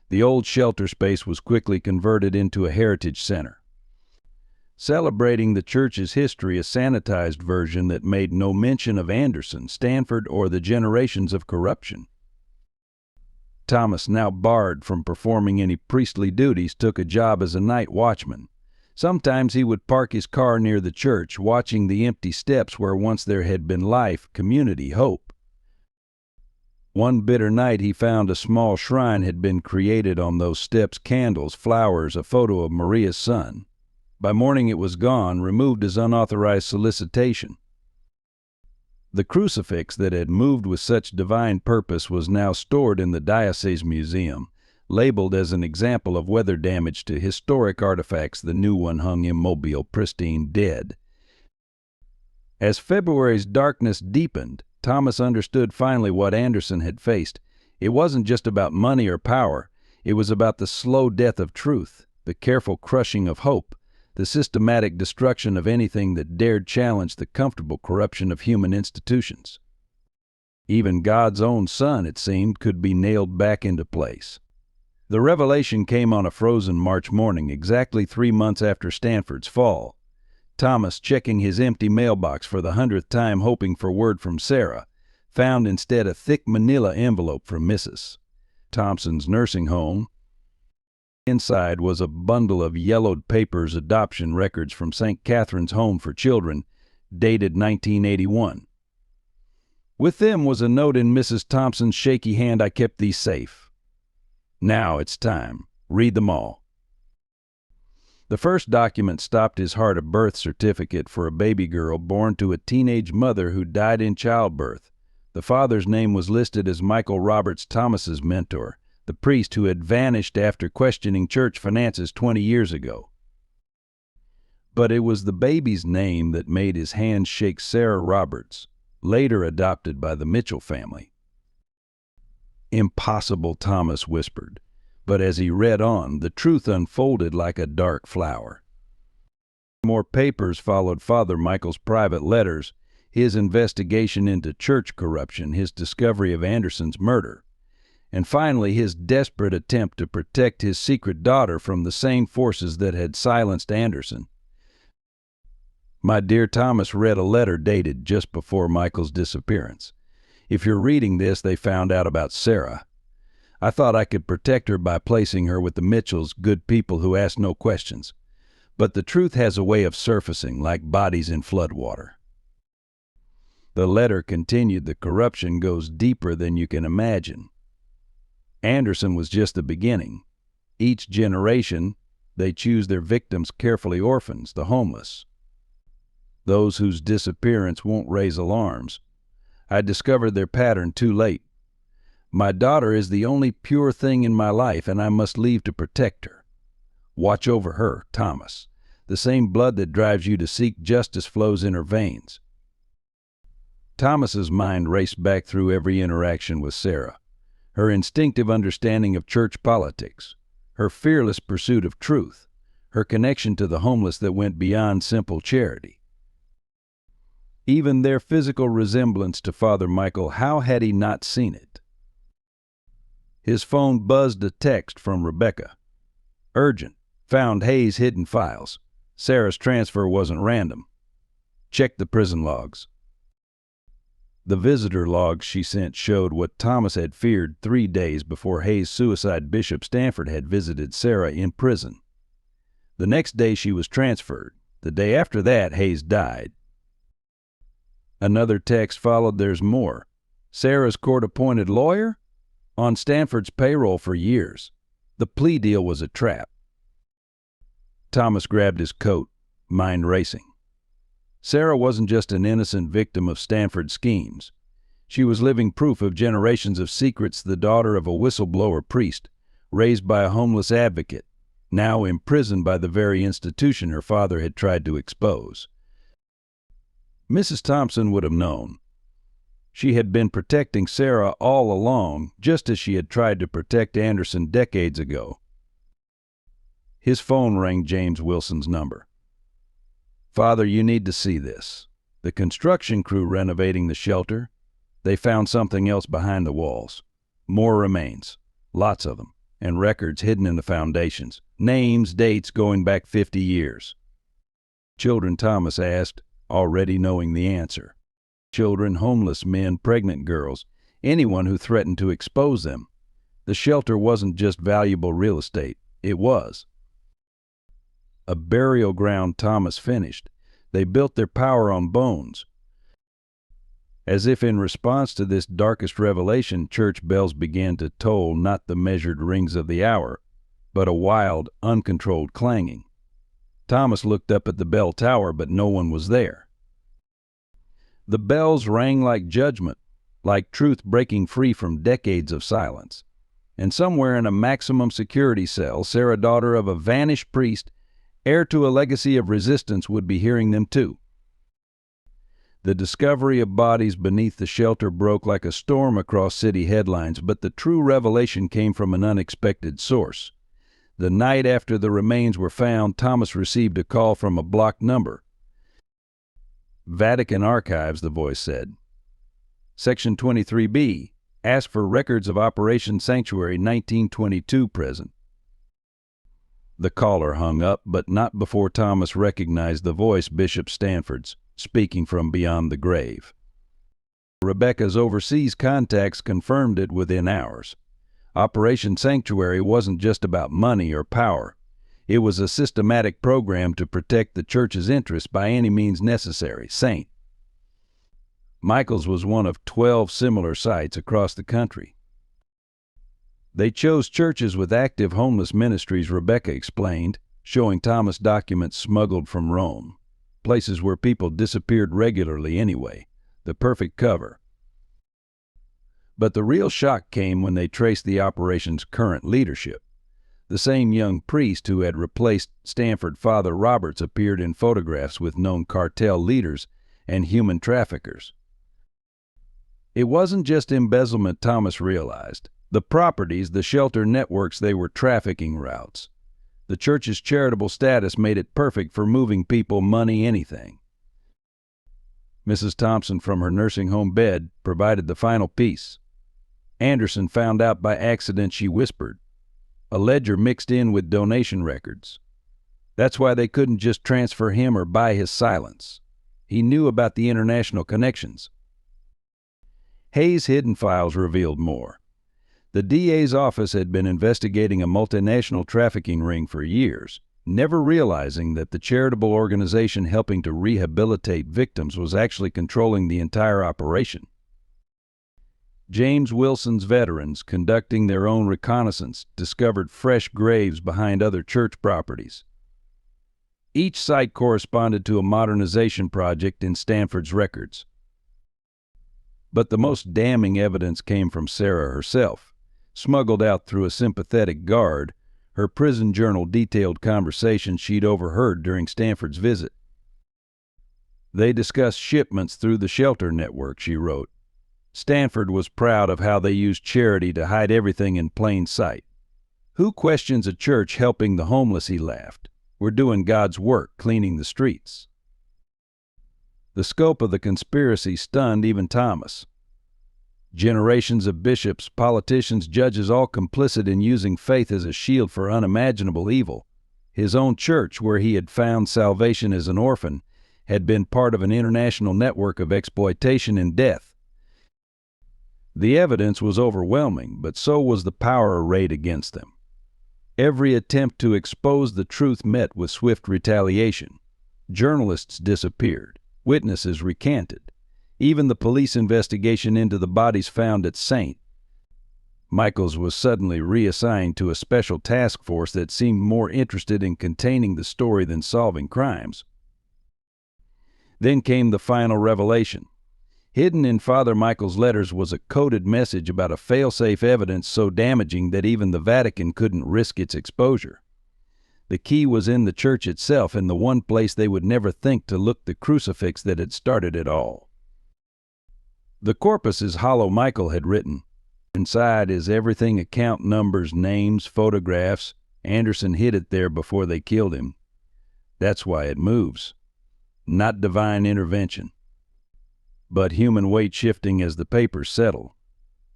The old shelter space was quickly converted into a heritage center, celebrating the church's history, a sanitized version that made no mention of Anderson, Stanford, or the generations of corruption. Thomas, now barred from performing any priestly duties, took a job as a night watchman. Sometimes he would park his car near the church, watching the empty steps where once there had been life, community, hope. One bitter night he found a small shrine had been created on those steps, candles, flowers, a photo of Maria's son. By morning it was gone, removed as unauthorized solicitation. The crucifix that had moved with such divine purpose was now stored in the diocese museum, labeled as an example of weather damage to historic artifacts. The new one hung immobile, pristine, dead. As February's darkness deepened, Thomas understood finally what Anderson had faced. It wasn't just about money or power. It was about the slow death of truth, the careful crushing of hope, the systematic destruction of anything that dared challenge the comfortable corruption of human institutions. Even God's own Son, it seemed, could be nailed back into place. The revelation came on a frozen March morning, exactly 3 months after Stanford's fall. Thomas, checking his empty mailbox for the 100th time, hoping for word from Sarah, found instead a thick manila envelope from Mrs. Thompson's nursing home. Inside was a bundle of yellowed papers, adoption records from St. Catherine's Home for Children, dated 1981. With them was a note in Mrs. Thompson's shaky hand. I kept these safe. Now it's time. Read them all. The first document stopped his heart, a birth certificate for a baby girl born to a teenage mother who died in childbirth. The father's name was listed as Michael Roberts, Thomas's mentor, the priest who had vanished after questioning church finances 20 years ago. But it was the baby's name that made his hands shake. Sarah Roberts, later adopted by the Mitchell family. Impossible, Thomas whispered, but as he read on, the truth unfolded like a dark flower. More papers followed. Father Michael's private letters, his investigation into church corruption, his discovery of Anderson's murder, and finally his desperate attempt to protect his secret daughter from the same forces that had silenced Anderson. My dear Thomas read a letter dated just before Michael's disappearance. If you're reading this, they found out about Sarah. I thought I could protect her by placing her with the Mitchells, good people who ask no questions. But the truth has a way of surfacing like bodies in floodwater. The letter continued, the corruption goes deeper than you can imagine. Anderson was just the beginning. Each generation, they choose their victims carefully: orphans, the homeless, those whose disappearance won't raise alarms. I discovered their pattern too late. My daughter is the only pure thing in my life, and I must leave to protect her. Watch over her, Thomas. The same blood that drives you to seek justice flows in her veins." Thomas's mind raced back through every interaction with Sarah. Her instinctive understanding of church politics, her fearless pursuit of truth, her connection to the homeless that went beyond simple charity. Even their physical resemblance to Father Michael, how had he not seen it? His phone buzzed a text from Rebecca. "Urgent. Found Hayes' hidden files. Sarah's transfer wasn't random. Check the prison logs." The visitor logs she sent showed what Thomas had feared 3 days before Hayes' suicide. Bishop Stanford had visited Sarah in prison. The next day she was transferred. The day after that, Hayes died. Another text followed. "There's more. Sarah's court-appointed lawyer? On Stanford's payroll for years. The plea deal was a trap." Thomas grabbed his coat, mind racing. Sarah wasn't just an innocent victim of Stanford's schemes. She was living proof of generations of secrets, the daughter of a whistleblower priest, raised by a homeless advocate, now imprisoned by the very institution her father had tried to expose. Mrs. Thompson would have known. She had been protecting Sarah all along, just as she had tried to protect Anderson decades ago. His phone rang. James Wilson's number. "Father, you need to see this. The construction crew renovating the shelter, they found something else behind the walls. More remains, lots of them, and records hidden in the foundations. Names, dates going back 50 years. "Children?" Thomas asked, already knowing the answer. Children, homeless men, pregnant girls, anyone who threatened to expose them. The shelter wasn't just valuable real estate, it was a burial ground. Thomas finished. They built their power on bones. As if in response to this darkest revelation, church bells began to toll, not the measured rings of the hour, but a wild, uncontrolled clanging. Thomas looked up at the bell tower, but no one was there. The bells rang like judgment, like truth breaking free from decades of silence. And somewhere in a maximum security cell, Sarah, daughter of a vanished priest, heir to a legacy of resistance, would be hearing them too. The discovery of bodies beneath the shelter broke like a storm across city headlines, but the true revelation came from an unexpected source. The night after the remains were found, Thomas received a call from a blocked number. "Vatican Archives," the voice said. "Section 23B. Ask for records of Operation Sanctuary 1922 present." The caller hung up, but not before Thomas recognized the voice, Bishop Stanford's, speaking from beyond the grave. Rebecca's overseas contacts confirmed it within hours. Operation Sanctuary wasn't just about money or power. It was a systematic program to protect the church's interests by any means necessary. St. Michael's was one of 12 similar sites across the country. They chose churches with active homeless ministries, Rebecca explained, showing Thomas documents smuggled from Rome, places where people disappeared regularly anyway, the perfect cover. But the real shock came when they traced the operation's current leadership. The same young priest who had replaced Stanford Father Roberts appeared in photographs with known cartel leaders and human traffickers. It wasn't just embezzlement, Thomas realized. The properties, the shelter networks, they were trafficking routes. The church's charitable status made it perfect for moving people, money, anything. Mrs. Thompson, from her nursing home bed, provided the final piece. Anderson found out by accident, she whispered. A ledger mixed in with donation records. That's why they couldn't just transfer him or buy his silence. He knew about the international connections. Hayes' hidden files revealed more. The DA's office had been investigating a multinational trafficking ring for years, never realizing that the charitable organization helping to rehabilitate victims was actually controlling the entire operation. James Wilson's veterans, conducting their own reconnaissance, discovered fresh graves behind other church properties. Each site corresponded to a modernization project in Stanford's records. But the most damning evidence came from Sarah herself, smuggled out through a sympathetic guard. Her prison journal detailed conversations she'd overheard during Stanford's visit. They discussed shipments through the shelter network, she wrote. Stanford was proud of how they used charity to hide everything in plain sight. Who questions a church helping the homeless, he laughed. We're doing God's work, cleaning the streets. The scope of the conspiracy stunned even Thomas. Generations of bishops, politicians, judges, all complicit in using faith as a shield for unimaginable evil. His own church, where he had found salvation as an orphan, had been part of an international network of exploitation and death. The evidence was overwhelming, but so was the power arrayed against them. Every attempt to expose the truth met with swift retaliation. Journalists disappeared. Witnesses recanted. Even the police investigation into the bodies found at St. Michael's was suddenly reassigned to a special task force that seemed more interested in containing the story than solving crimes. Then came the final revelation. Hidden in Father Michael's letters was a coded message about a fail-safe evidence so damaging that even the Vatican couldn't risk its exposure. The key was in the church itself, in the one place they would never think to look, the crucifix that had started it all. The corpus is hollow, Michael had written. Inside is everything: account numbers, names, photographs. Anderson hid it there before they killed him. That's why it moves. Not divine intervention, but human weight shifting as the papers settle.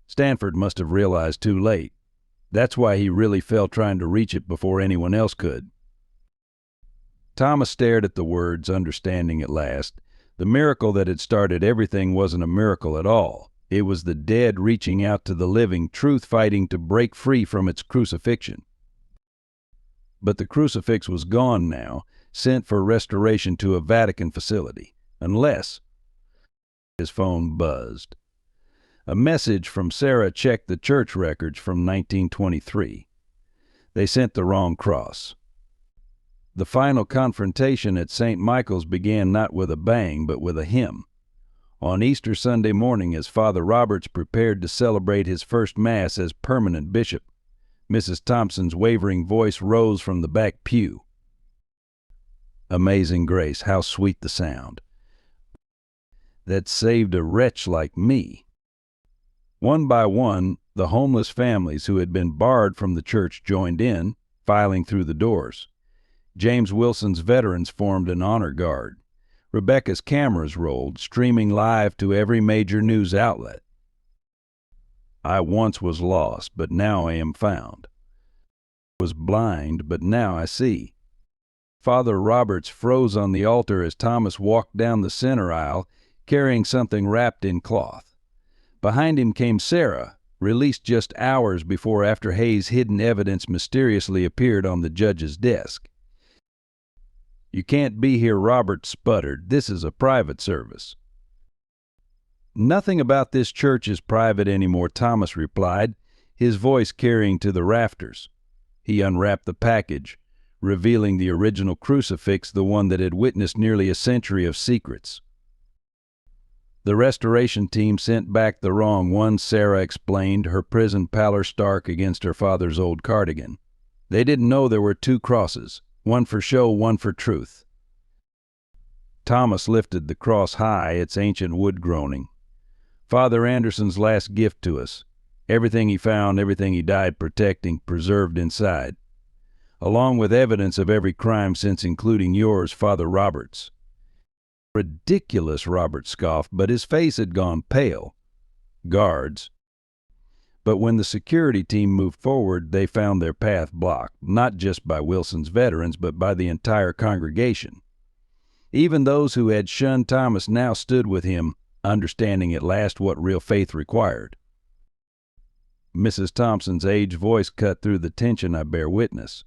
Stanford must have realized too late. That's why he really fell trying to reach it before anyone else could. Thomas stared at the words, understanding at last. The miracle that had started everything wasn't a miracle at all. It was the dead reaching out to the living, truth fighting to break free from its crucifixion. But the crucifix was gone now, sent for restoration to a Vatican facility, unless... His phone buzzed. A message from Sarah checked the church records from 1923. They sent the wrong cross. The final confrontation at St. Michael's began not with a bang, but with a hymn. On Easter Sunday morning, as Father Roberts prepared to celebrate his first Mass as permanent bishop, Mrs. Thompson's wavering voice rose from the back pew. Amazing grace, how sweet the sound that saved a wretch like me. One by one, the homeless families who had been barred from the church joined in, filing through the doors. James Wilson's veterans formed an honor guard. Rebecca's cameras rolled, streaming live to every major news outlet. I once was lost, but now I am found. I was blind, but now I see. Father Roberts froze on the altar as Thomas walked down the center aisle, carrying something wrapped in cloth. Behind him came Sarah, released just hours before After Hayes' hidden evidence mysteriously appeared on the judge's desk. You can't be here, Roberts sputtered. This is a private service. Nothing about this church is private anymore, Thomas replied, his voice carrying to the rafters. He unwrapped the package, revealing the original crucifix, the one that had witnessed nearly a century of secrets. The restoration team sent back the wrong one, Sarah explained, her prison pallor stark against her father's old cardigan. They didn't know there were two crosses, one for show, one for truth. Thomas lifted the cross high, its ancient wood groaning. Father Anderson's last gift to us. Everything he found, everything he died protecting, preserved inside. Along with evidence of every crime since, including yours, Father Roberts. Ridiculous, Roberts scoffed, but his face had gone pale. Guards. But when the security team moved forward, they found their path blocked, not just by Wilson's veterans, but by the entire congregation. Even those who had shunned Thomas now stood with him, understanding at last what real faith required. Mrs. Thompson's aged voice cut through the tension. I bear witness.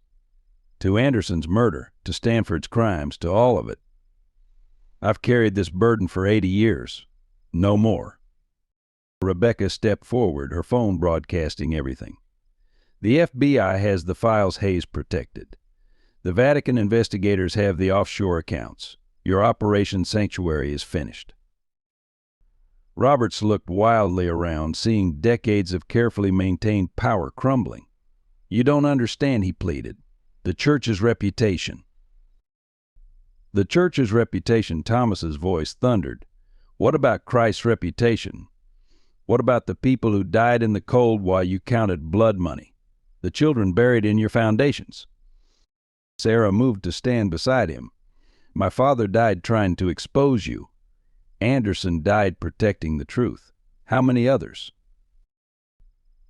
To Anderson's murder, to Stanford's crimes, to all of it. I've carried this burden for 80 years. No more. Rebecca stepped forward, her phone broadcasting everything. The FBI has the files Hayes protected. The Vatican investigators have the offshore accounts. Your Operation Sanctuary is finished. Roberts looked wildly around, seeing decades of carefully maintained power crumbling. "You don't understand," he pleaded. "The church's reputation." "The church's reputation," Thomas's voice thundered. "What about Christ's reputation? What about the people who died in the cold while you counted blood money? The children buried in your foundations?" Sarah moved to stand beside him. "My father died trying to expose you. Anderson died protecting the truth. How many others?"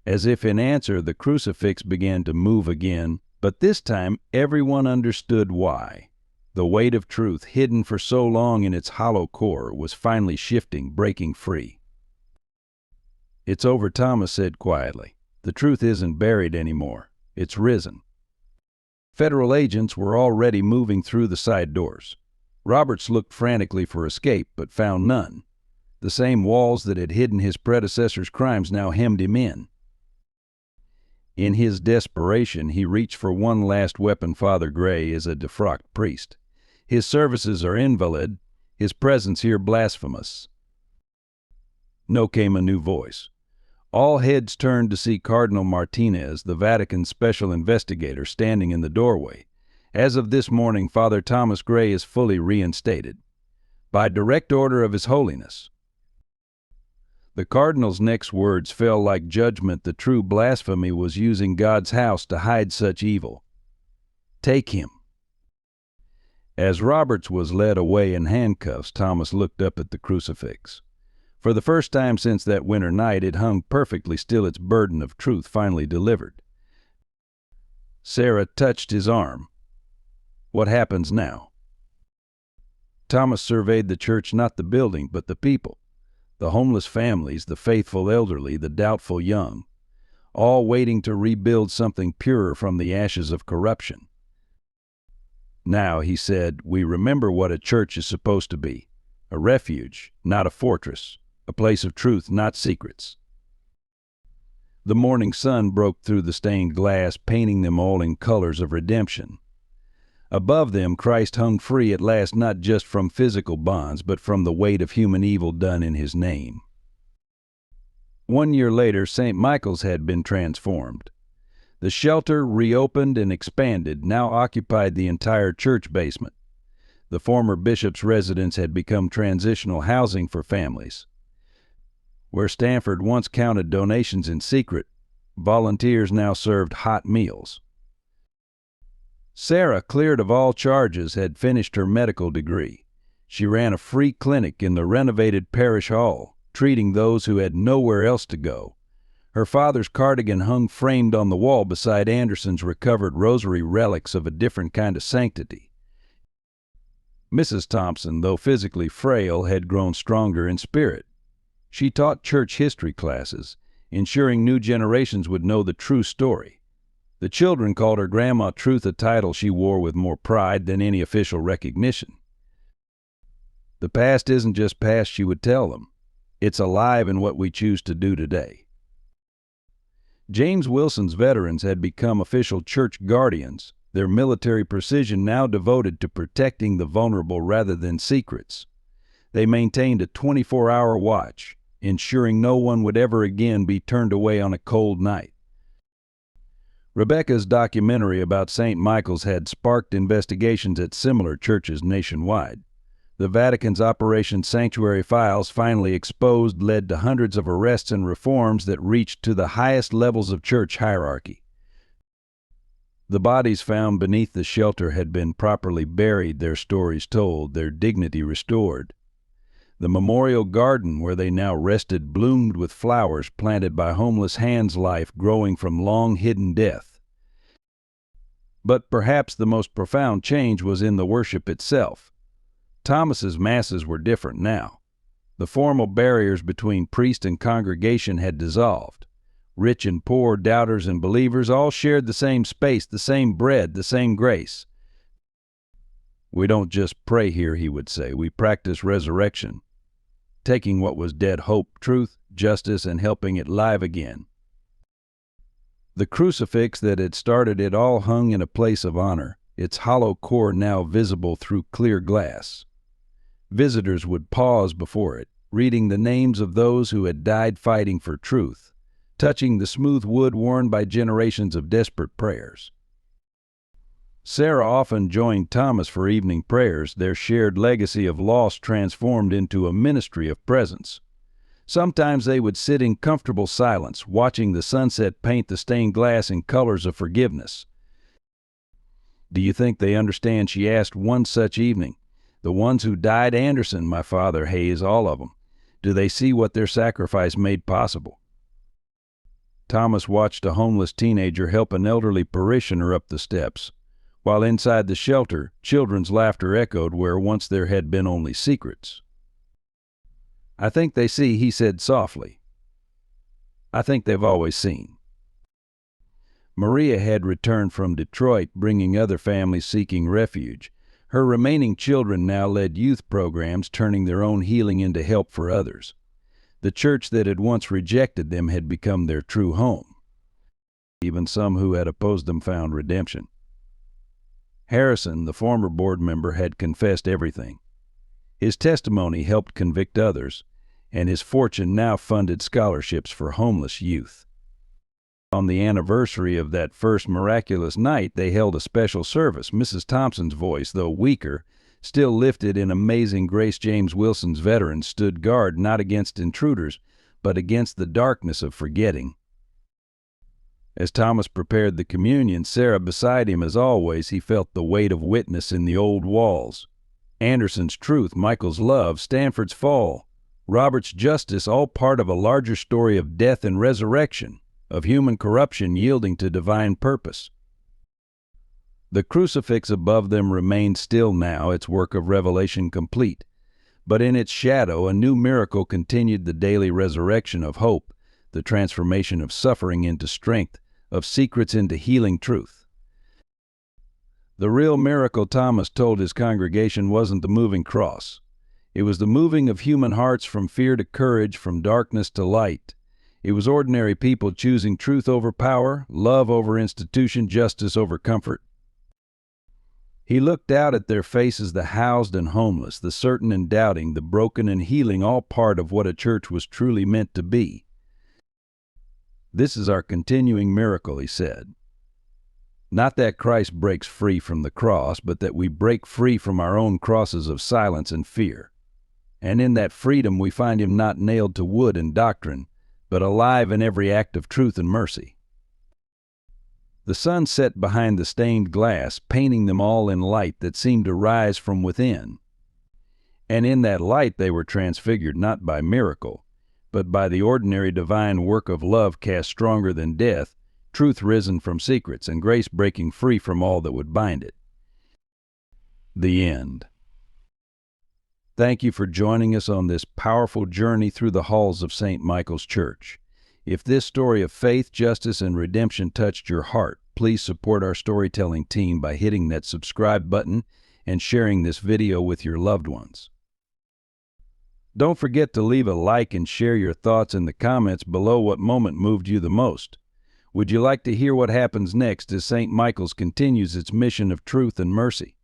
As if in answer, the crucifix began to move again, but this time everyone understood why. The weight of truth, hidden for so long in its hollow core, was finally shifting, breaking free. "It's over," Thomas said quietly. "The truth isn't buried anymore. It's risen." Federal agents were already moving through the side doors. Roberts looked frantically for escape, but found none. The same walls that had hidden his predecessor's crimes now hemmed him in. In his desperation, he reached for one last weapon. Father Gray is a defrocked priest. His services are invalid, his presence here blasphemous. No, came a new voice. All heads turned to see Cardinal Martinez, the Vatican's special investigator, standing in the doorway. "As of this morning, Father Thomas Gray is fully reinstated. By direct order of His Holiness." The cardinal's next words fell like judgment. The true blasphemy was using God's house to hide such evil. "Take him." As Roberts was led away in handcuffs, Thomas looked up at the crucifix. For the first time since that winter night, it hung perfectly still, its burden of truth finally delivered. Sarah touched his arm. "What happens now?" Thomas surveyed the church, not the building, but the people. The homeless families, the faithful elderly, the doubtful young, all waiting to rebuild something purer from the ashes of corruption. "Now," he said, "we remember what a church is supposed to be. A refuge, not a fortress. A place of truth, not secrets." The morning sun broke through the stained glass, painting them all in colors of redemption. Above them, Christ hung free at last, not just from physical bonds, but from the weight of human evil done in His name. 1 year later, St. Michael's had been transformed. The shelter, reopened and expanded, now occupied the entire church basement. The former bishop's residence had become transitional housing for families. Where Stanford once counted donations in secret, volunteers now served hot meals. Sarah, cleared of all charges, had finished her medical degree. She ran a free clinic in the renovated parish hall, treating those who had nowhere else to go. Her father's cardigan hung framed on the wall beside Anderson's recovered rosary, relics of a different kind of sanctity. Mrs. Thompson, though physically frail, had grown stronger in spirit. She taught church history classes, ensuring new generations would know the true story. The children called her Grandma Truth, a title she wore with more pride than any official recognition. The past isn't just past, she would tell them. It's alive in what we choose to do today. James Wilson's veterans had become official church guardians, their military precision now devoted to protecting the vulnerable rather than secrets. They maintained a 24-hour watch, ensuring no one would ever again be turned away on a cold night. Rebecca's documentary about St. Michael's had sparked investigations at similar churches nationwide. The Vatican's Operation Sanctuary Files, finally exposed, led to hundreds of arrests and reforms that reached to the highest levels of church hierarchy. The bodies found beneath the shelter had been properly buried, their stories told, their dignity restored. The memorial garden where they now rested bloomed with flowers planted by homeless hands, life growing from long-hidden death. But perhaps the most profound change was in the worship itself. Thomas's masses were different now. The formal barriers between priest and congregation had dissolved. Rich and poor, doubters and believers all shared the same space, the same bread, the same grace. "We don't just pray here," he would say. "We practice resurrection, taking what was dead, hope, truth, justice, and helping it live again." The crucifix that had started it all hung in a place of honor, its hollow core now visible through clear glass. Visitors would pause before it, reading the names of those who had died fighting for truth, touching the smooth wood worn by generations of desperate prayers. Sarah often joined Thomas for evening prayers, their shared legacy of loss transformed into a ministry of presence. Sometimes they would sit in comfortable silence, watching the sunset paint the stained glass in colors of forgiveness. "Do you think they understand?" she asked one such evening. "The ones who died, Anderson, my father, Hayes, all of them. Do they see what their sacrifice made possible?" Thomas watched a homeless teenager help an elderly parishioner up the steps, while inside the shelter, children's laughter echoed where once there had been only secrets. "I think they see," he said softly. "I think they've always seen." Maria had returned from Detroit, bringing other families seeking refuge. Her remaining children now led youth programs, turning their own healing into help for others. The church that had once rejected them had become their true home. Even some who had opposed them found redemption. Harrison, the former board member, had confessed everything. His testimony helped convict others, and his fortune now funded scholarships for homeless youth. On the anniversary of that first miraculous night, they held a special service. Mrs. Thompson's voice, though weaker, still lifted in amazing grace. James Wilson's veterans stood guard not against intruders, but against the darkness of forgetting. As Thomas prepared the communion, Sarah beside him as always, he felt the weight of witness in the old walls. Anderson's truth, Michael's love, Stanford's fall, Robert's justice, all part of a larger story of death and resurrection, of human corruption yielding to divine purpose. The crucifix above them remained still now, its work of revelation complete. But in its shadow, a new miracle continued, the daily resurrection of hope, the transformation of suffering into strength, of secrets into healing truth. The real miracle, Thomas told his congregation, wasn't the moving cross. It was the moving of human hearts from fear to courage, from darkness to light. It was ordinary people choosing truth over power, love over institution, justice over comfort. He looked out at their faces, the housed and homeless, the certain and doubting, the broken and healing, all part of what a church was truly meant to be. "This is our continuing miracle," he said. "Not that Christ breaks free from the cross, but that we break free from our own crosses of silence and fear. And in that freedom we find him not nailed to wood and doctrine, but alive in every act of truth and mercy." The sun set behind the stained glass, painting them all in light that seemed to rise from within. And in that light they were transfigured not by miracle, but by the ordinary divine work of love cast stronger than death, truth risen from secrets, and grace breaking free from all that would bind it. The end. Thank you for joining us on this powerful journey through the halls of St. Michael's Church. If this story of faith, justice, and redemption touched your heart, please support our storytelling team by hitting that subscribe button and sharing this video with your loved ones. Don't forget to leave a like and share your thoughts in the comments below. What moment moved you the most? Would you like to hear what happens next as St. Michael's continues its mission of truth and mercy?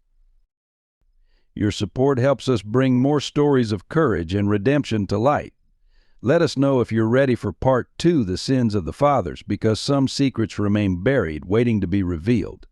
Your support helps us bring more stories of courage and redemption to light. Let us know if you're ready for Part 2, The Sins of the Fathers, because some secrets remain buried, waiting to be revealed.